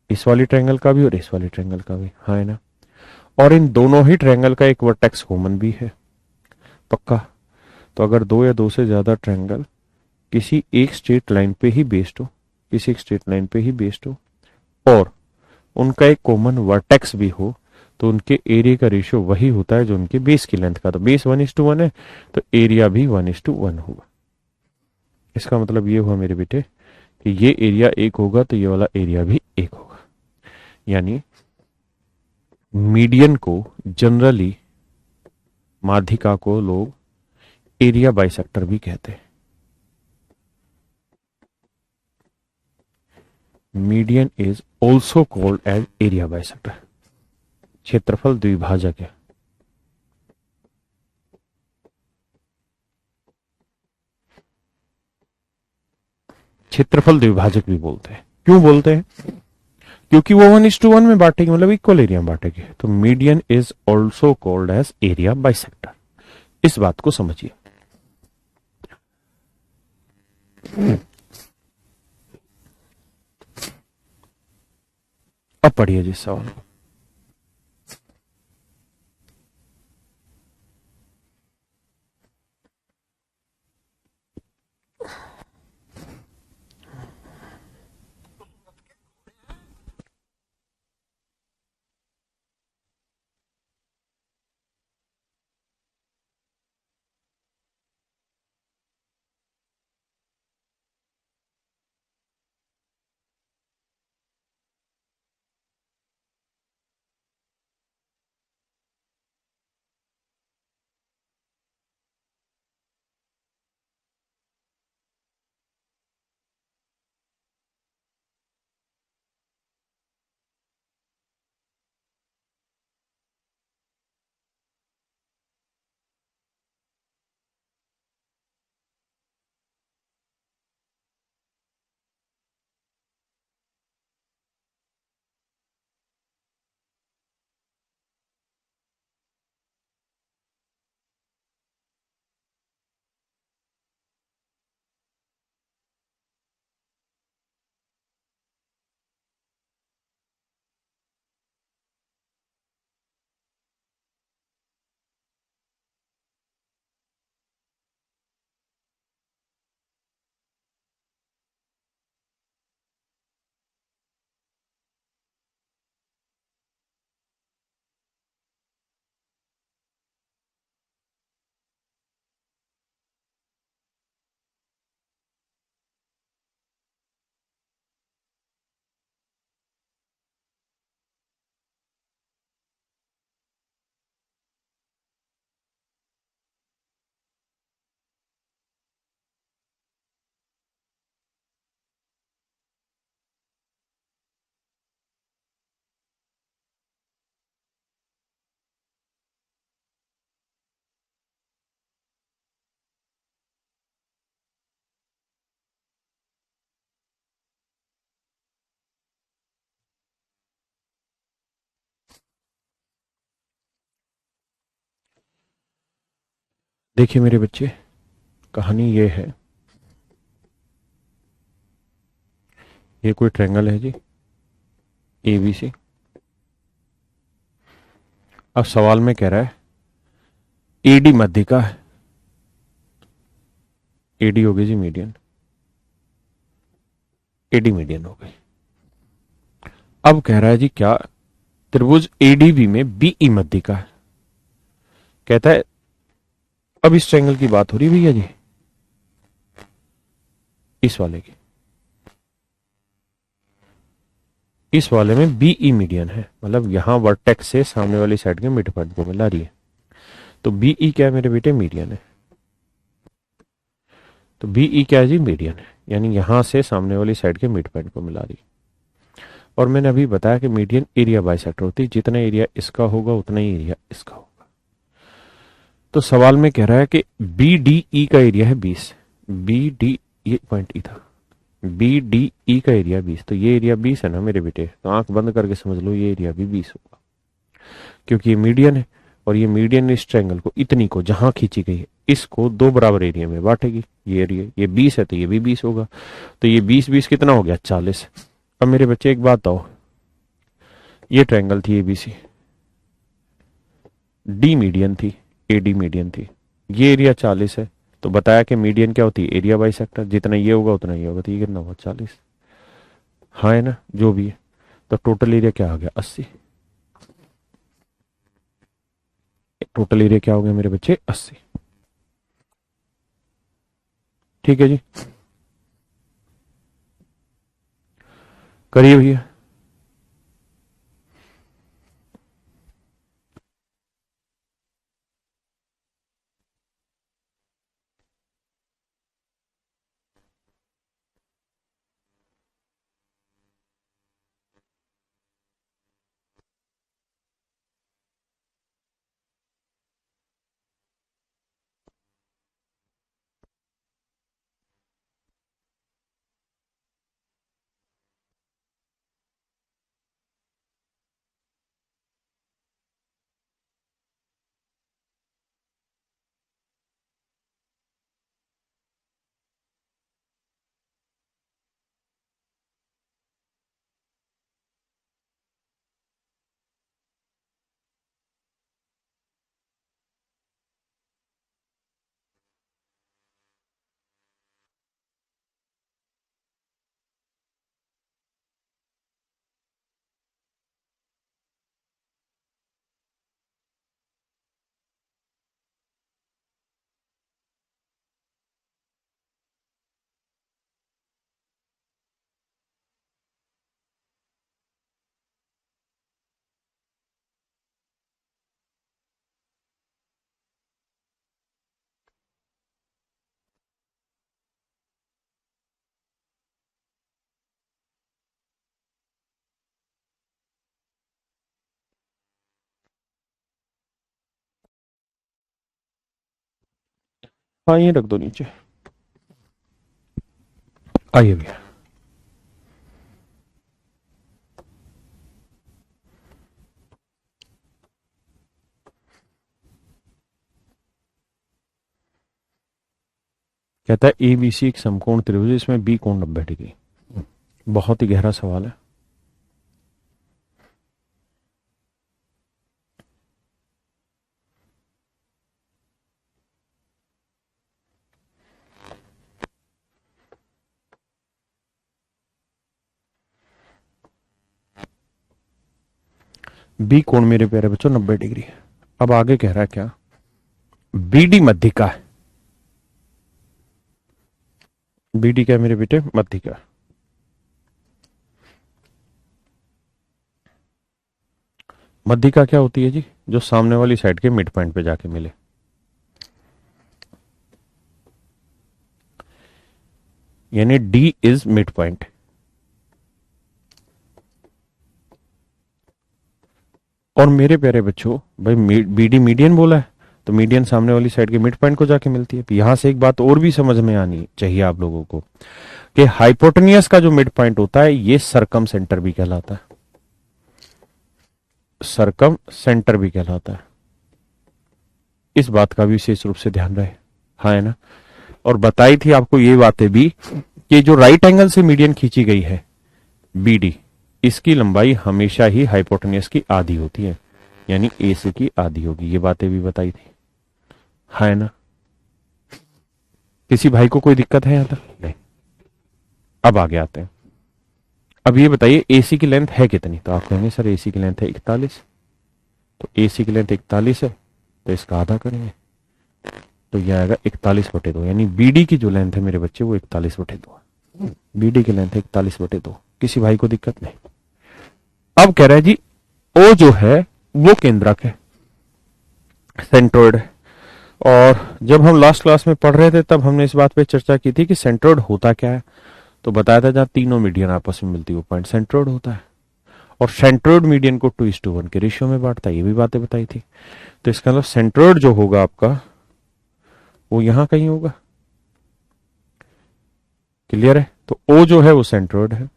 इस वाली ट्रायंगल का भी और इस वाली ट्रायंगल का भी। हाँ है ना। और इन दोनों ही ट्रायंगल का एक वर्टेक्स कॉमन भी है, पक्का। तो अगर दो या दो से ज्यादा ट्रायंगल किसी एक स्ट्रेट लाइन पे ही बेस्ड हो, किसी एक स्ट्रेट लाइन पे ही बेस्ड हो, और उनका एक कॉमन वर्टेक्स भी हो, तो उनके एरिया का रेशियो वही होता है जो उनके बेस की लेंथ का। तो बेस 1:1 है, तो एरिया भी 1:1 होगा। इसका मतलब ये हुआ मेरे बेटे कि ये एरिया एक होगा तो ये वाला एरिया भी एक होगा। यानी मीडियन को जनरली, माध्यिका को लोग एरिया बाइसेक्टर भी कहते हैं। Median is also called as area bisector. क्षेत्रफल द्विभाजक है। क्षेत्रफल द्विभाजक भी बोलते हैं। क्यों बोलते हैं? क्योंकि वो 1:1 में बांटेगी, मतलब इक्वल एरिया में बांटेगी। तो median is also called as area bisector. इस बात को समझिए। अब पढ़िए जिस सवाल को। देखिए मेरे बच्चे, कहानी ये है, ये कोई ट्रायंगल है जी, ABC। अब सवाल में कह रहा है AD मध्यिका है। AD हो गई जी मीडियन, AD मीडियन हो गई। अब कह रहा है जी क्या, त्रिभुज ADB में BE मध्यिका है। कहता है अब इस ट्रायंगल की बात हो रही भैया जी, इस वाले की। इस वाले में बीई मीडियन है, मतलब यहां वर्टेक्स से सामने वाली साइड के मिड पॉइंट को मिला रही है। तो बीई क्या है मेरे बेटे? मीडियन है। तो बीई क्या है जी? मीडियन है, यानी यहां से सामने वाली साइड के मिड पॉइंट को मिला रही है। और मैंने अभी बताया कि मीडियन एरिया बाइसेक्टर होती है, जितना एरिया इसका होगा उतना ही एरिया इसका होगा। तो सवाल में कह रहा है कि बी डी ई का एरिया है 20। बी डी, ये पॉइंट ई था, बी डी ई का एरिया 20, तो ये एरिया 20 है ना मेरे बेटे, तो आंख बंद करके समझ लो ये एरिया भी 20 होगा, क्योंकि ये मीडियन है। और ये मीडियन इस ट्रायंगल को, इतनी को जहां खींची गई है, इसको दो बराबर एरिया में बांटेगी। ये एरिया ये 20 है तो ये भी 20 होगा, तो ये 20 कितना हो गया? 40। अब मेरे बच्चे एक बात आओ, ये ट्रायंगल थी एबीसी, डी मीडियन थी, एडी मीडियन थी, ये एरिया 40 है, तो बताया कि मीडियन क्या होती है? एरिया बाई सेक्टर, जितना ये होगा उतना ये होगा, तो ये कितना होगा? 40। हाँ है ना, जो भी है। तो टोटल एरिया क्या आ गया? 80। टोटल एरिया क्या हो गया मेरे बच्चे? 80। ठीक है जी, करिए भैया। हाँ ये रख दो नीचे, आइए भैया। कहता है एबीसी एक समकोण त्रिभुज, इसमें बी कोण 90 डिग्री। बहुत ही गहरा सवाल है। बी कोण मेरे प्यारे बच्चों 90 डिग्री है। अब आगे कह रहा है क्या? बीडी मध्यिका है। बीडी क्या है मेरे बेटे? मध्यिका। मध्यिका क्या होती है जी? जो सामने वाली साइड के मिड पॉइंट पे जाके मिले। यानी डी इज मिड पॉइंट। और मेरे प्यारे बच्चों, भाई बीडी मीडियन बोला है, तो मीडियन सामने वाली साइड के मिड पॉइंट को जाके मिलती है। यहां से एक बात और भी समझ में आनी चाहिए आप लोगों को, कि हाइपोटेनियस का जो मिड पॉइंट होता है ये सरकम सेंटर भी कहलाता है। सरकम सेंटर भी कहलाता है। इस बात का भी विशेष रूप से ध्यान रहे। हाँ है ना। और बताई थी आपको ये बातें भी कि जो राइट एंगल से मीडियन खींची गई है बीडी, इसकी लंबाई हमेशा ही हाइपोटेनियस की आधी होती है, यानी ए से की आधी होगी। ये बातें भी बताई थी। है ना। किसी भाई को कोई दिक्कत है यहां तक? नहीं। अब आगे आते हैं। अब ये बताइए एसी की लेंथ है कितनी? तो आप कहेंगे सर एसी की लेंथ है 41। तो एसी की लेंथ 41 है, तो इसका आधा करेंगे, तो ये आएगा 41/2, यानी बीडी की जो लेंथ है मेरे बच्चे वो 41/2 है। बीडी की लेंथ है 41/2। किसी भाई को दिक्कत नहीं। अब कह रहा है जी ओ जो है वो केंद्रक है, सेंट्रोइड है। और जब हम लास्ट क्लास में पढ़ रहे थे तब हमने इस बात पे चर्चा की थी कि सेंट्रोइड होता क्या है। तो बताया था जहां तीनों मीडियन आपस में मिलती है वो पॉइंट सेंट्रोइड होता है। और सेंट्रोइड मीडियन को 2:1 के रेशियो में बांटता है, ये भी बातें बताई थी। तो इसका मतलब सेंट्रोइड जो होगा आपका वो यहां कहीं होगा। क्लियर है? तो ओ जो है वो सेंट्रोइड है।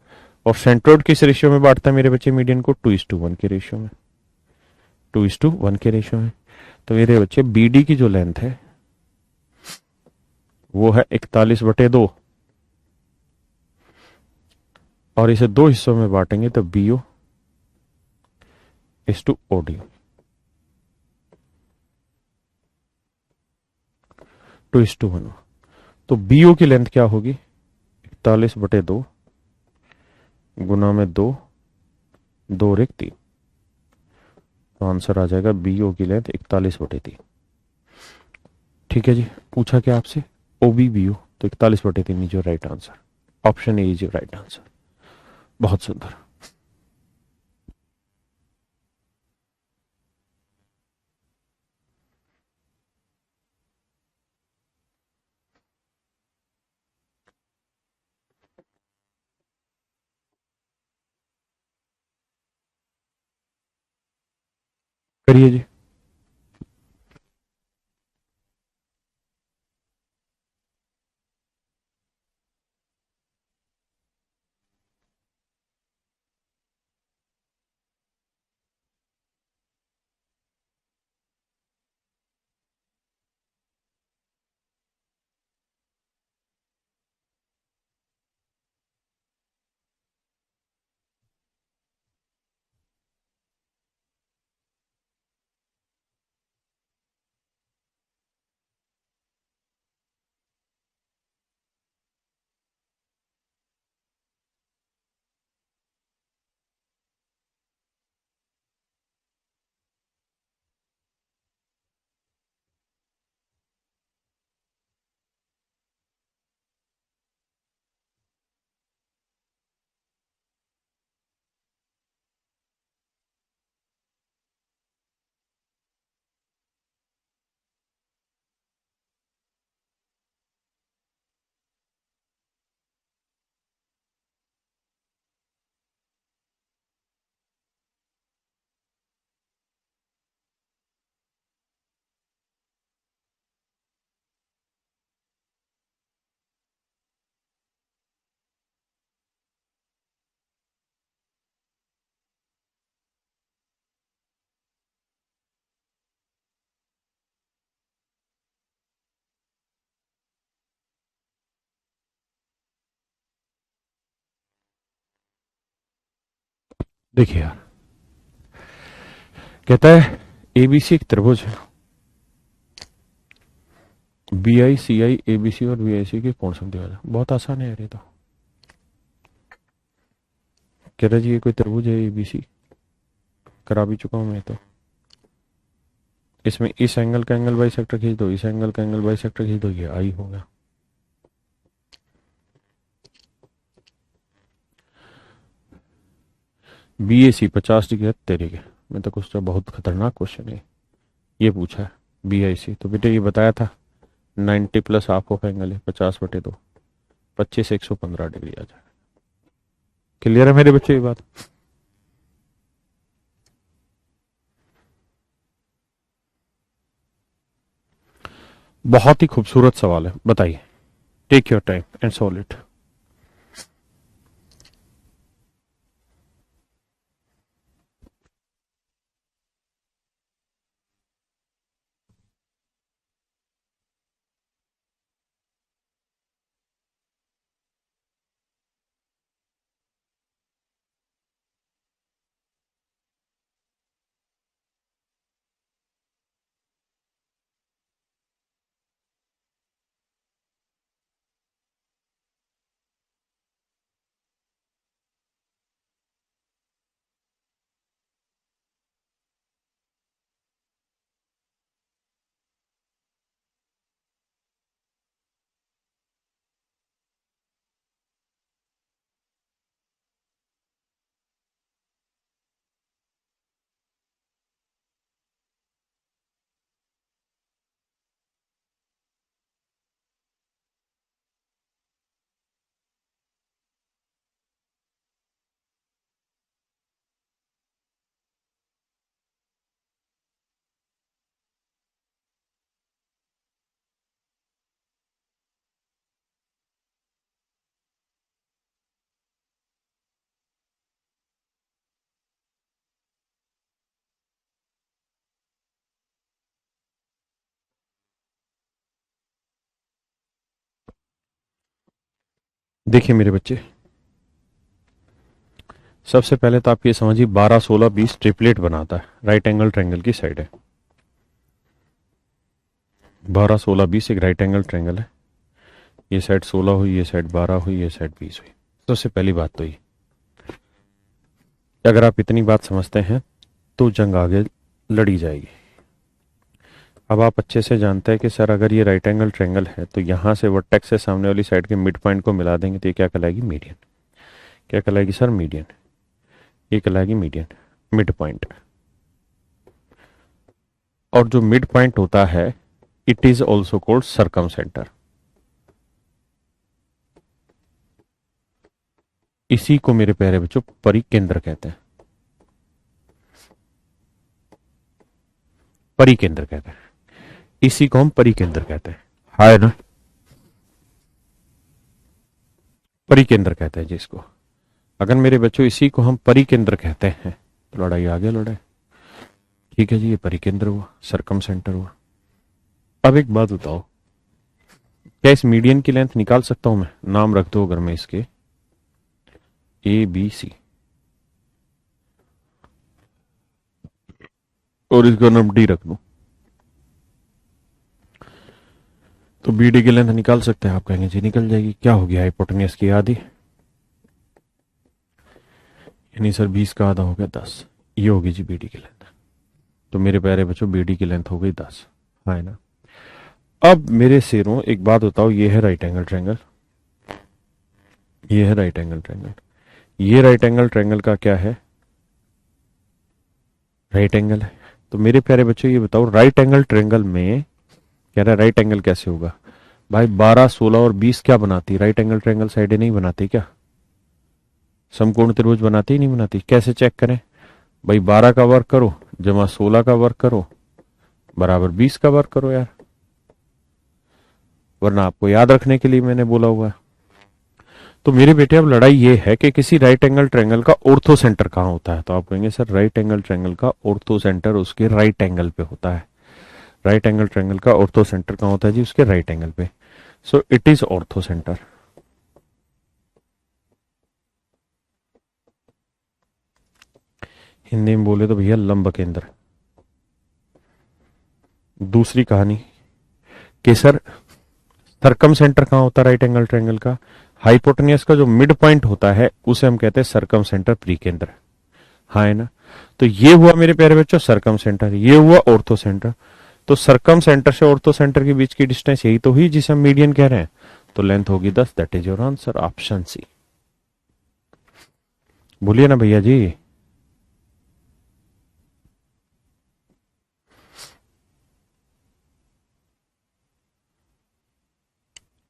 और सेंट्रोइड किस रेशियो में बांटता है मेरे बच्चे मीडियन को? 2:1 के रेशियो में। 2:1 के रेशियो में। तो मेरे बच्चे बीडी की जो लेंथ है वो है 41/2। और इसे दो हिस्सों में बांटेंगे तो बीओ इज टू ओडी। 2:1। तो बीओ की लेंथ क्या होगी? 41/2 गुना में 2, 2 और 1 3। तो आंसर आ जाएगा बीओ की लेंथ 41/3। ठीक है जी। पूछा क्या आपसे? ओबी बीओ, तो 41/3 is your right answer. Option A is your right answer. बहुत सुंदर। करिए जी। देखिए यार, कहता है एबीसी एक त्रिभुज है। B I C I ABC और बी आई सी के कोण समद्विभाजक है। बहुत आसान है यार ये तो। कह रहा जी ये कोई त्रिभुज है एबीसी, करा भी चुका हूं मैं तो। इसमें इस एंगल का एंगल बाइसेक्टर खींच दो, इस एंगल का एंगल बाइसेक्टर खींच दो, ये आई होगा। बी ए सी 50 डिग्री है तेरे के। मैं तो कुछ तो बहुत खतरनाक क्वेश्चन है ये पूछा है। बी आई सी तो बेटे ये बताया था 90 प्लस हाफ ऑफ एंगल है 50/2, 25 115 डिग्री आ जाएगा। क्लियर है मेरे बच्चे ये बात? बहुत ही खूबसूरत सवाल है, बताइए। Take your time and solve it. देखिए मेरे बच्चे, सबसे पहले तो आप ये समझिए 12 16 20 ट्रिपलेट बनाता है, राइट एंगल ट्रायंगल की साइड है। 12 16 20 एक राइट एंगल ट्रायंगल है। ये साइड 16 हुई, ये साइड 12 हुई, ये साइड 20 हुई। सबसे पहली बात तो ये, अगर आप इतनी बात समझते हैं तो जंग आगे लड़ी जाएगी। अब आप अच्छे से जानते हैं कि सर अगर ये राइट एंगल ट्रायंगल है तो यहां से वर्टेक्स से सामने वाली साइड के मिड पॉइंट को मिला देंगे तो ये क्या कहलाएगी? मीडियन। क्या कहलाएगी सर? मीडियन। ये कहलाएगी मीडियन, मिड पॉइंट। और जो मिड पॉइंट होता है it is also called circumcentre. इसी को मेरे प्यारे बच्चों परिकेंद्र कहते हैं। परिकेंद्र कहते हैं, इसी को हम परिकेंद्र कहते हैं। है ना? परिकेंद्र कहते हैं जिसको, अगर मेरे बच्चों इसी को हम परिकेंद्र कहते हैं तो लड़ाई आगे लड़ाई। ठीक है जी, ये परिकेंद्र हुआ, सरकम सेंटर हुआ। अब एक बात बताओ, क्या इस मीडियन की लेंथ निकाल सकता हूं मैं? नाम रख दो अगर मैं इसके ए बी सी, और इसका नाम डी रख दूं, तो बी डी की लेंथ निकाल सकते हैं? आप कहेंगे जी निकल जाएगी। क्या हो गया? हाइपोटेन्यूज की आधी, यानी सर 20 का आधा हो गया 10। ये होगी जी बी डी की लेंथ। तो मेरे प्यारे बच्चों बी डी की लेंथ हो गई 10। है ना? अब मेरे शेरों एक बात बताओ, ये है राइट एंगल ट्रायंगल, ये है राइट एंगल ट्रायंगल, ये राइट एंगल ट्रायंगल का क्या है? राइट एंगल है। तो मेरे प्यारे बच्चों ये बताओ, राइट एंगल ट्रायंगल में कह रहा है राइट एंगल कैसे होगा? भाई 12 16 और 20 क्या बनाती? राइट एंगल ट्रायंगल साइडें नहीं बनाती क्या? समकोण त्रिभुज बनाती ही नहीं बनाती? कैसे चेक करें? भाई 12 का वर्क करो जमा 16 का वर्क करो बराबर 20 का वर्क करो यार, वरना आपको याद रखने के लिए मैंने बोला हुआ है। तो मेरे बेटे अब लड़ाई ये है कि किसी राइट एंगल ट्रायंगल का ऑर्थो सेंटर कहां होता है? तो आप कहेंगे सर राइट एंगल ट्रायंगल का ऑर्थो सेंटर उसके राइट एंगल पे होता है। राइट एंगल ट्रायंगल का ऑर्थो सेंटर कहां होता है जी? उसके राइट एंगल पे। So it is ortho centre. Hindi में बोले तो भैया लंब केंद्र। दूसरी कहानी कि सर सरकम सेंटर कहां होता है राइट एंगल ट्रायंगल का? हाइपोटेन्यूज का जो मिड पॉइंट होता है उसे हम कहते हैं सरकम सेंटर प्रीकेंद्र। हाँ है ना? तो ये हुआ मेरे प्यारे बच्चों सरकम सेंटर, ये हुआ ऑर्थो सेंटर। तो सरकम सेंटर से ऑर्थो सेंटर के बीच की डिस्टेंस यही तो हुई जिसे हम मीडियन कह रहे हैं। तो लेंथ होगी 10। That is your answer, option C. बोलिए ना भैया जी।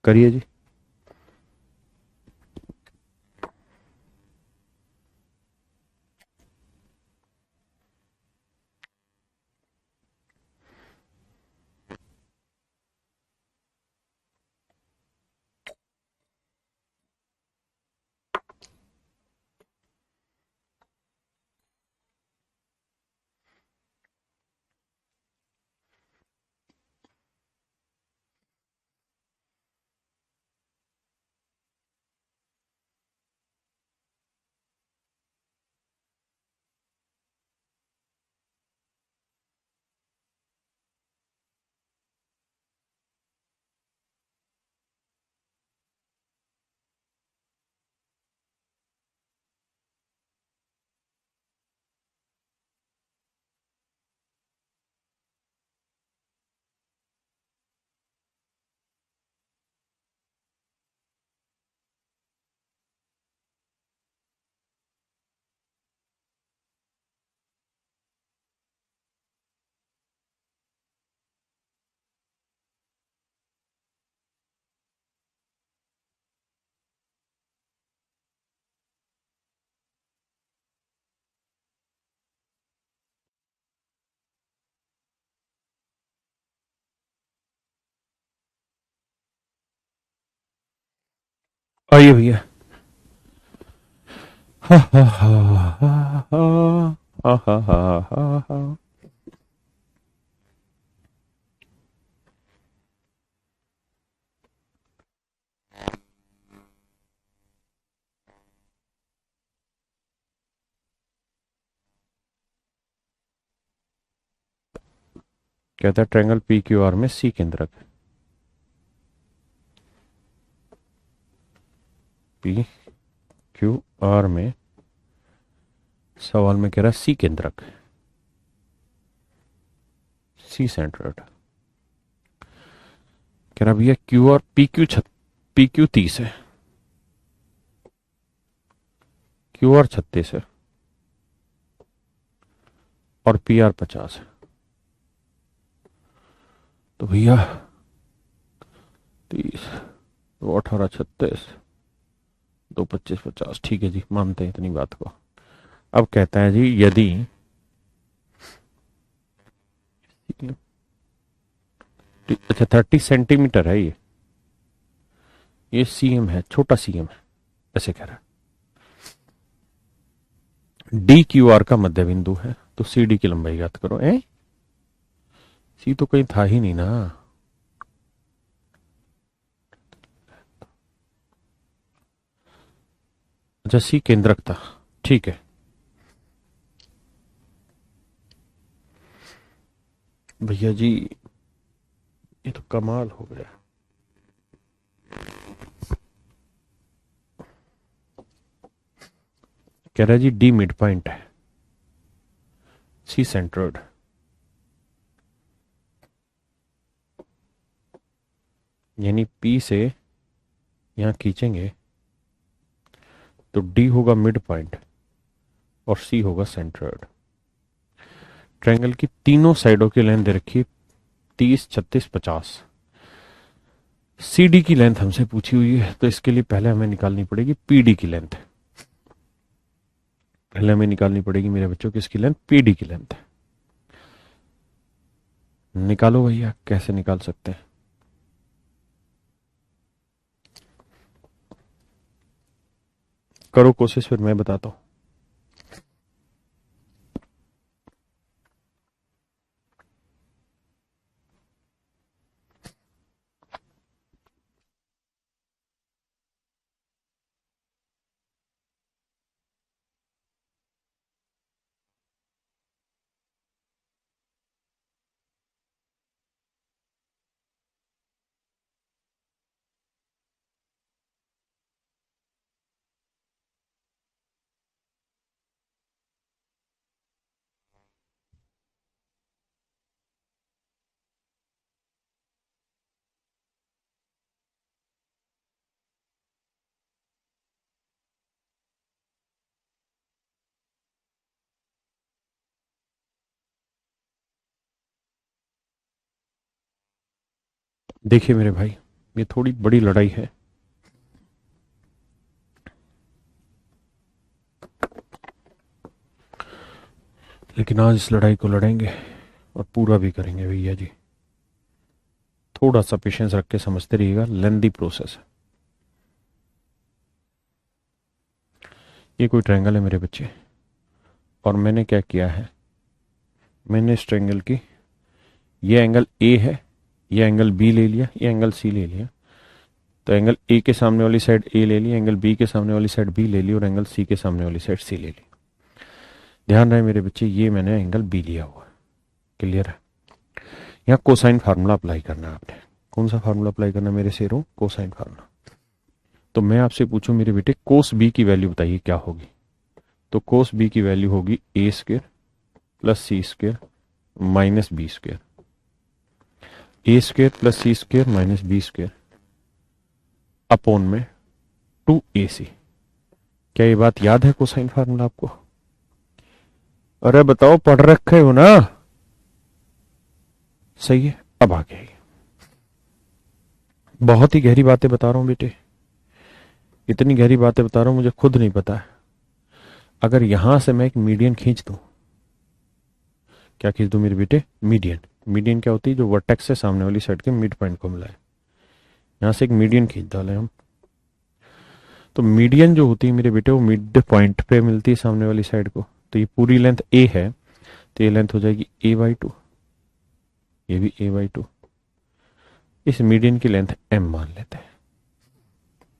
करिए जी। आइए भैया। हा हा हा हा हा हा हा हा हा। कहता है ट्रायंगल पी क्यू आर में सी केंद्रक है। पी क्यू आर में सवाल में कह रहा है सी केंद्रक, सी सेंटर्ड। कह रहा भैया क्यू आर पी क्यू 30 है, क्यू आर 36 है और पी आर 50 है। तो भैया 30 तो 18 36 2 25 50, ठीक है जी, मानते हैं इतनी बात को। अब कहता है जी यदि अच्छा 30 सेंटीमीटर है ये सीएम है, छोटा सीएम है, ऐसे कह रहा है। डी क्यू आर का मध्य बिंदु है, तो सी डी की लंबाई ज्ञात करो। सी तो कहीं था ही नहीं ना। अच्छा सी केंद्रक था, ठीक है। भैया जी ये तो कमाल हो गया। कह रहा है जी डी मिड पॉइंट है, सी सेंटर्ड। यानी पी से यहां खींचेंगे तो डी होगा मिड पॉइंट और सी होगा सेंटर्ड। ट्रायंगल की तीनों साइडों की लेंथ दे रखी 30 36 50। सी डी की लेंथ हमसे पूछी हुई है, तो इसके लिए पहले हमें निकालनी पड़ेगी पी डी की लेंथ। पहले हमें निकालनी पड़ेगी मेरे बच्चों की इसकी लेंथ, पी डी की लेंथ। निकालो भैया, कैसे निकाल सकते हैं? करो कोशिश, फिर मैं बताता हूं। देखिए मेरे भाई, ये थोड़ी बड़ी लड़ाई है। लेकिन आज इस लड़ाई को लड़ेंगे और पूरा भी करेंगे भैया जी। थोड़ा सा पेशेंस रख के समझते रहिएगा, लेंदी प्रोसेस है। ये कोई ट्रायंगल है मेरे बच्चे, और मैंने क्या किया है, मैंने इस ट्रायंगल की ये एंगल ए है, ये एंगल बी ले लिया, ये एंगल सी ले लिया। तो एंगल ए के सामने वाली साइड ए ले ली, एंगल बी के सामने वाली साइड बी ले ली, और एंगल सी के सामने वाली साइड सी ले ली। ध्यान रहे मेरे बच्चे, ये मैंने एंगल बी लिया हुआ है। क्लियर है? यहाँ कोसाइन फार्मूला अप्लाई करना है आपने। कौन सा फार्मूला अप्लाई करना है मेरे शेरों? Cosine formula. तो मैं आपसे पूछूं मेरे बेटे, कोस बी की वैल्यू बताइए क्या होगी? तो कोस बी की वैल्यू होगी A square plus C square minus B square. A square plus C square minus B square upon में 2ac। क्या ये बात याद है कोसाइन फार्मूला आपको? अरे बताओ, पढ़ रखे हो ना? सही है। अब आगे आइए, बहुत ही गहरी बातें बता रहा हूं बेटे, इतनी गहरी बातें बता रहा हूं मुझे खुद नहीं पता है। अगर यहां से मैं एक मीडियन खींच दूं, क्या खींच दूं मेरे बेटे? मीडियन। मीडियन क्या होती है? जो वर्टेक्स से सामने वाली साइड के मिड पॉइंट को मिलाए। यहां से एक मीडियन खींच डाले हम, तो मीडियन जो होती है मेरे बेटे वो मिड पॉइंट पे मिलती है सामने वाली साइड को। तो ये पूरी लेंथ ए है, तो ये लेंथ हो जाएगी a/2, ये भी a/2। इस मीडियन की लेंथ m मान लेते हैं।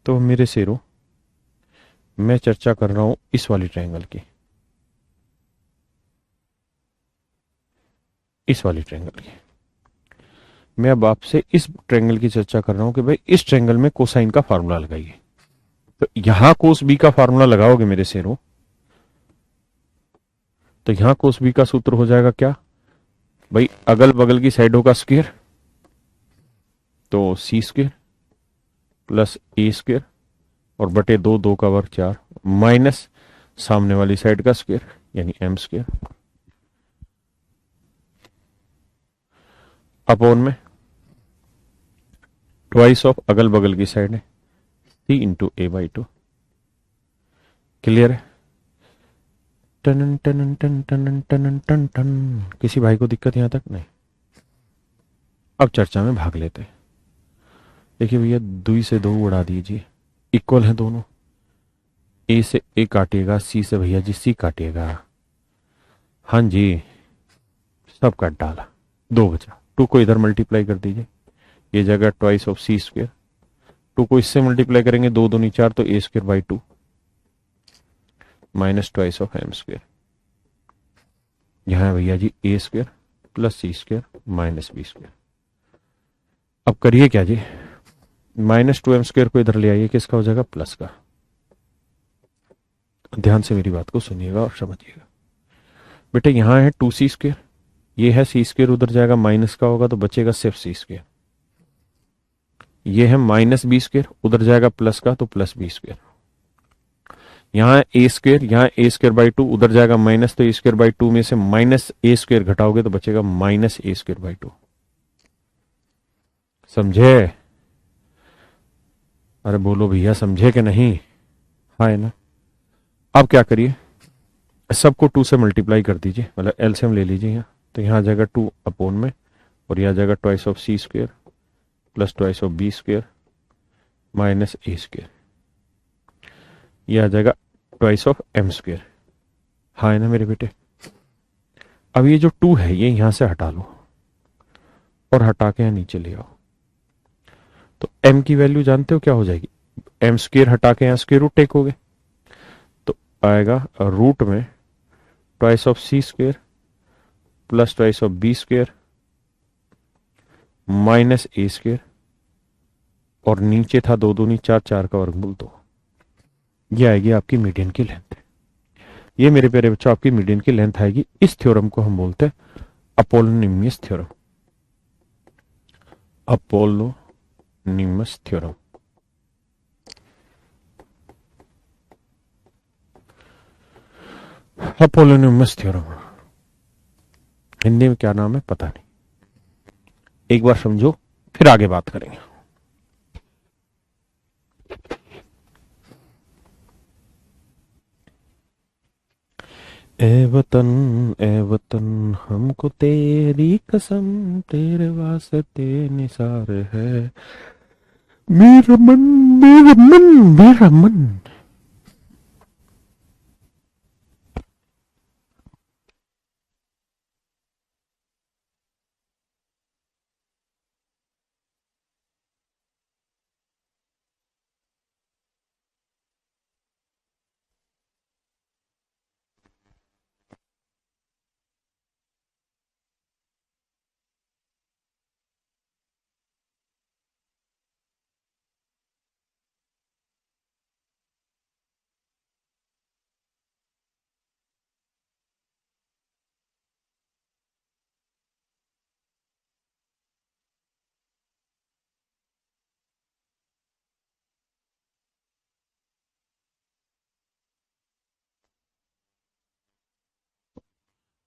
तो मेरे शेरों, मैं चर्चा कर रहा हूं इस वाली ट्रायंगल की, इस वाली ट्रायंगल की। मैं अब आपसे इस ट्रायंगल की चर्चा कर रहा हूं कि भाई इस ट्रायंगल में कोसाइन का फार्मूला लगाइए। तो यहां कोस बी का फार्मूला लगाओगे मेरे शेरों, तो यहां कोस बी का सूत्र हो जाएगा क्या भाई, अगल बगल की साइडों का स्क्वायर, तो सी स्क्वायर प्लस ए स्क्वायर और बटे 2 का वर्ग 4 माइनस सामने वाली साइड का स्क्वायर यानी एम स्क्वायर अपॉन में ट्वाइस ऑफ अगल बगल की साइड है C into A by 2। Clear है? टन टन टन टन टन टन टन। किसी भाई को दिक्कत यहां तक नहीं? अब चर्चा में भाग लेते हैं। देखिए भैया, 2 से 2 उड़ा दीजिए, इक्वल है दोनों। ए से ए काटिएगा, सी से भैया जी सी काटिएगा। हाँ जी, सब काट डाला, 2 बचा। 2 को इधर मल्टीप्लाई कर दीजिए, ये जगह ट्वाइस ऑफ सी स्क्वायर। 2 को इससे मल्टीप्लाई करेंगे, 2 दूनी 4, तो A square by 2 minus twice of M square. यहां है भैया जी A square plus C square minus B square. अब करिए क्या जी, माइनस 2m स्क्वायर को इधर ले आइए, किसका हो जाएगा? प्लस का। ध्यान से मेरी बात को सुनिएगा और समझिएगा। बेटे यहां है 2c स्क्वायर, ये है सी स्क्वायर, उधर जाएगा माइनस का होगा तो बचेगा सिर्फ सी स्क्वायर। ये है माइनस बी स्क्वायर, उधर जाएगा प्लस का तो प्लस बी स्क्वायर। यहां ए स्क्वायर, यहां ए स्क्वायर बाई 2, उधर जाएगा माइनस, तो ए स्क्वायर बाई 2 में से माइनस ए स्क्वायर घटाओगे तो बचेगा माइनस ए स्क्वायर बाई 2। समझे? अरे बोलो भैया, समझे कि नहीं? हाँ है ना? अब क्या करिए, सबको 2 से मल्टीप्लाई कर दीजिए, मतलब एलसीएम ले लीजिए यहाँ। तो यहाँ आ जाएगा 2 अपॉन में, और यह आ जाएगा twice of C square plus twice of B square minus A square. यह आ जाएगा ट्वाइस ऑफ एम स्क्वायर। हाँ है ना मेरे बेटे? अब ये जो 2 है ये यहां से हटा लो और हटा के यहाँ नीचे ले आओ। तो m की वैल्यू जानते हो क्या हो जाएगी? एम स्क्वायर हटा के यहाँ स्क्वायर रूट टेकोगे तो आएगा रूट में twice of C square plus twice of B square minus A square, और नीचे था 2 दूनी 4, 4 का वर्गमूल 2। ये आएगी आपकी मीडियन की लेंथ। ये मेरे प्यारे बच्चों आपकी मीडियन की लेंथ आएगी। इस थ्योरम को हम बोलते हैं अपोलोनिमियस थ्योरम। अपोलोनिमस थ्योरम। अपोलोनिमस थ्योरम हिंदी में क्या नाम है पता नहीं, एक बार समझो फिर आगे बात करेंगे। ए वतन हमको तेरी कसम, तेरे वास्ते निसार है मेरा मन, मेरा मन, मेरा मन।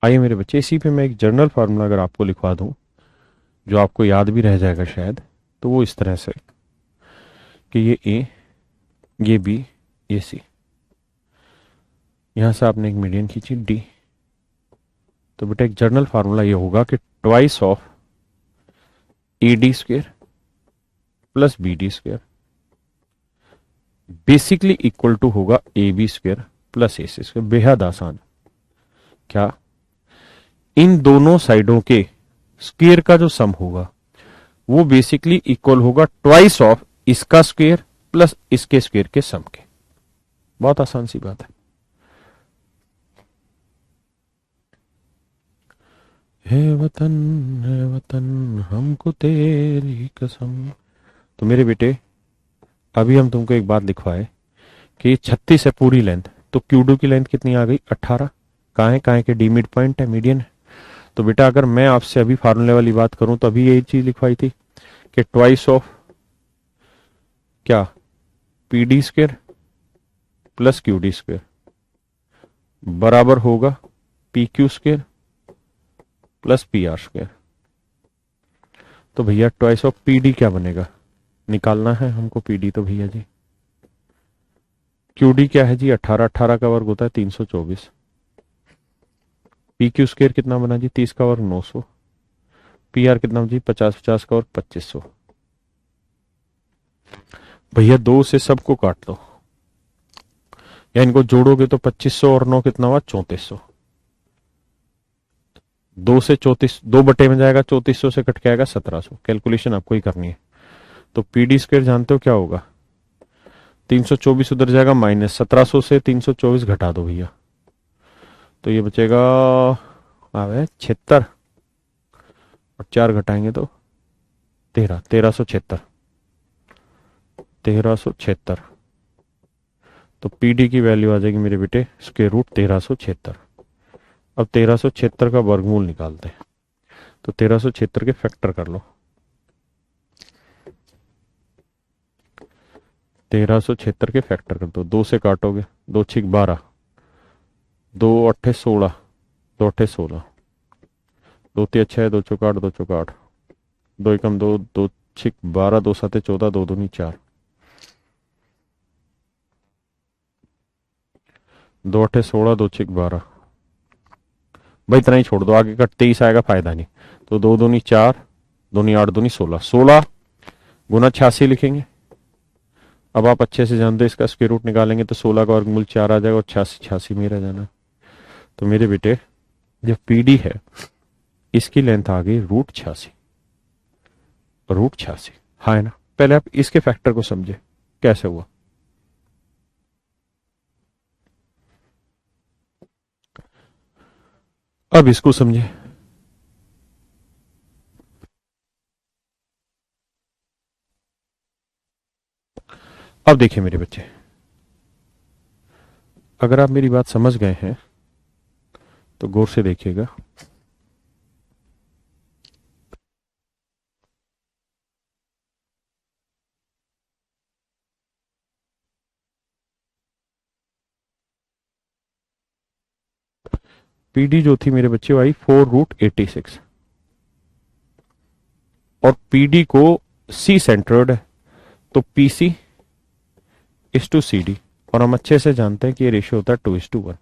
आइए मेरे बच्चे, इसी पे मैं एक जनरल फार्मूला अगर आपको लिखवा दूं जो आपको याद भी रह जाएगा शायद, तो वो इस तरह से कि ये ए, ये बी, ये सी, यहां से आपने एक मीडियन खींची डी। तो बेटा एक जनरल फार्मूला ये होगा कि twice of A D square plus B D square basically equal to होगा A B square plus A C square. बेहद आसान। क्या? इन दोनों साइडों के स्क्वायर का जो सम होगा वो बेसिकली इक्वल होगा ट्वाइस ऑफ इसका स्क्वायर प्लस इसके स्क्वायर के सम के। बहुत आसान सी बात है। है वतन हमको तेरी कसम। तो मेरे बेटे, अभी हम तुमको एक बात लिखवाए कि 36 है पूरी लेंथ, तो क्यूडू की लेंथ कितनी आ गई 18। कहाँ है के डी मिड पॉइंट है, मीडियन है। तो बेटा अगर मैं आपसे अभी फार्मूले वाली बात करूं तो अभी यही चीज लिखवाई थी कि ट्वाइस ऑफ क्या, P D square plus Q D square बराबर होगा P Q square plus P R square. तो भैया ट्वाइस ऑफ पी डी क्या बनेगा, निकालना है हमको पी डी। तो भैया जी क्यू डी क्या है जी 18, 18 का वर्ग होता है 324। पी क्यू स्क्वेयर कितना बना जी 30 का वर्ग 900। पी आर कितना जी 50, 50 का वर्ग 2500। भैया 2 से सबको काट दो, या इनको जोड़ोगे तो 2500 और 9 कितना हुआ 3400। 2 से 34, 2 बटे में जाएगा 3400 से कट के आएगा 1700। कैलकुलेशन आपको ही करनी है। तो पी डी स्क्वेयर जानते हो क्या होगा, 324 उधर जाएगा माइनस 1700 से 324 घटा दो भैया, तो ये बचेगा आवे 76 और 4 घटाएंगे तो 13, 1376, 1376। तो पी डी की वैल्यू आ जाएगी मेरे बेटे स्क्वायर रूट 1376। अब 1376 का वर्गमूल निकालते हैं, तो 1376 के फैक्टर कर लो। 1376 के फैक्टर कर दो, 2 से काटोगे 2 छिक 12, 2 अट्ठे 16, 2 अट्ठे 16, 2 ती 6, 2 चौक 8, 2 चौक 8, 2 एकम 2, 2 छिक 12, 2 साते 14, 2 दूनी 4, 2 अट्ठे 16, 2 छिक 12। भाई इतना ही छोड़ दो, आगे का 23 आएगा फायदा नहीं। तो 2 दूनी 4, दूनी 8, दूनी 16, 16 गुना 86 लिखेंगे। अब आप अच्छे से जानते हो इसका स्क्वायर रूट निकालेंगे तो 16 का वर्गमूल 4 आ जाएगा और 86, 86 में रह जाना। तो मेरे बेटे जब पीडी है इसकी लेंथ आ गई रूट 86, रूट 86, हाँ है ना। पहले आप इसके फैक्टर को समझे कैसे हुआ। अब इसको समझे। अब देखिए मेरे बच्चे, अगर आप मेरी बात समझ गए हैं तो गौर से देखिएगा। पीडी जो थी मेरे बच्चे वो आई 4 रूट 86, और पीडी को सी सेंटर्ड है तो पीसी इस टू सी डी, और हम अच्छे से जानते हैं कि ये रेशियो होता है 2:1,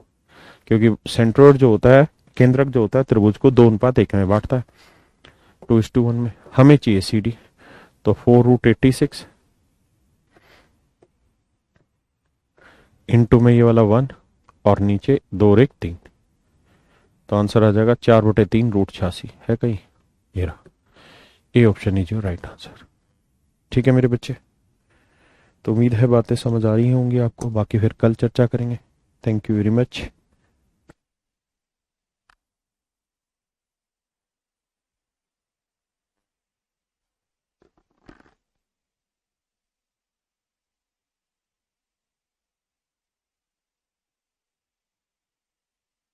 क्योंकि सेंट्रोइड जो होता है, केंद्रक जो होता है त्रिभुज को 2 अनुपात 1 में बांटता है 2:1 में। हमें चाहिए सी डी, तो 4 रूट 86 इंटू में ये वाला 1 और नीचे 2 और 1 3, तो आंसर आ जाएगा 4/3 रूट 86 है कहीं, ये रहा। A option is your right answer. ठीक है मेरे बच्चे, तो उम्मीद है बातें समझ आ रही होंगी आपको, बाकी फिर कल चर्चा करेंगे। Thank you very much.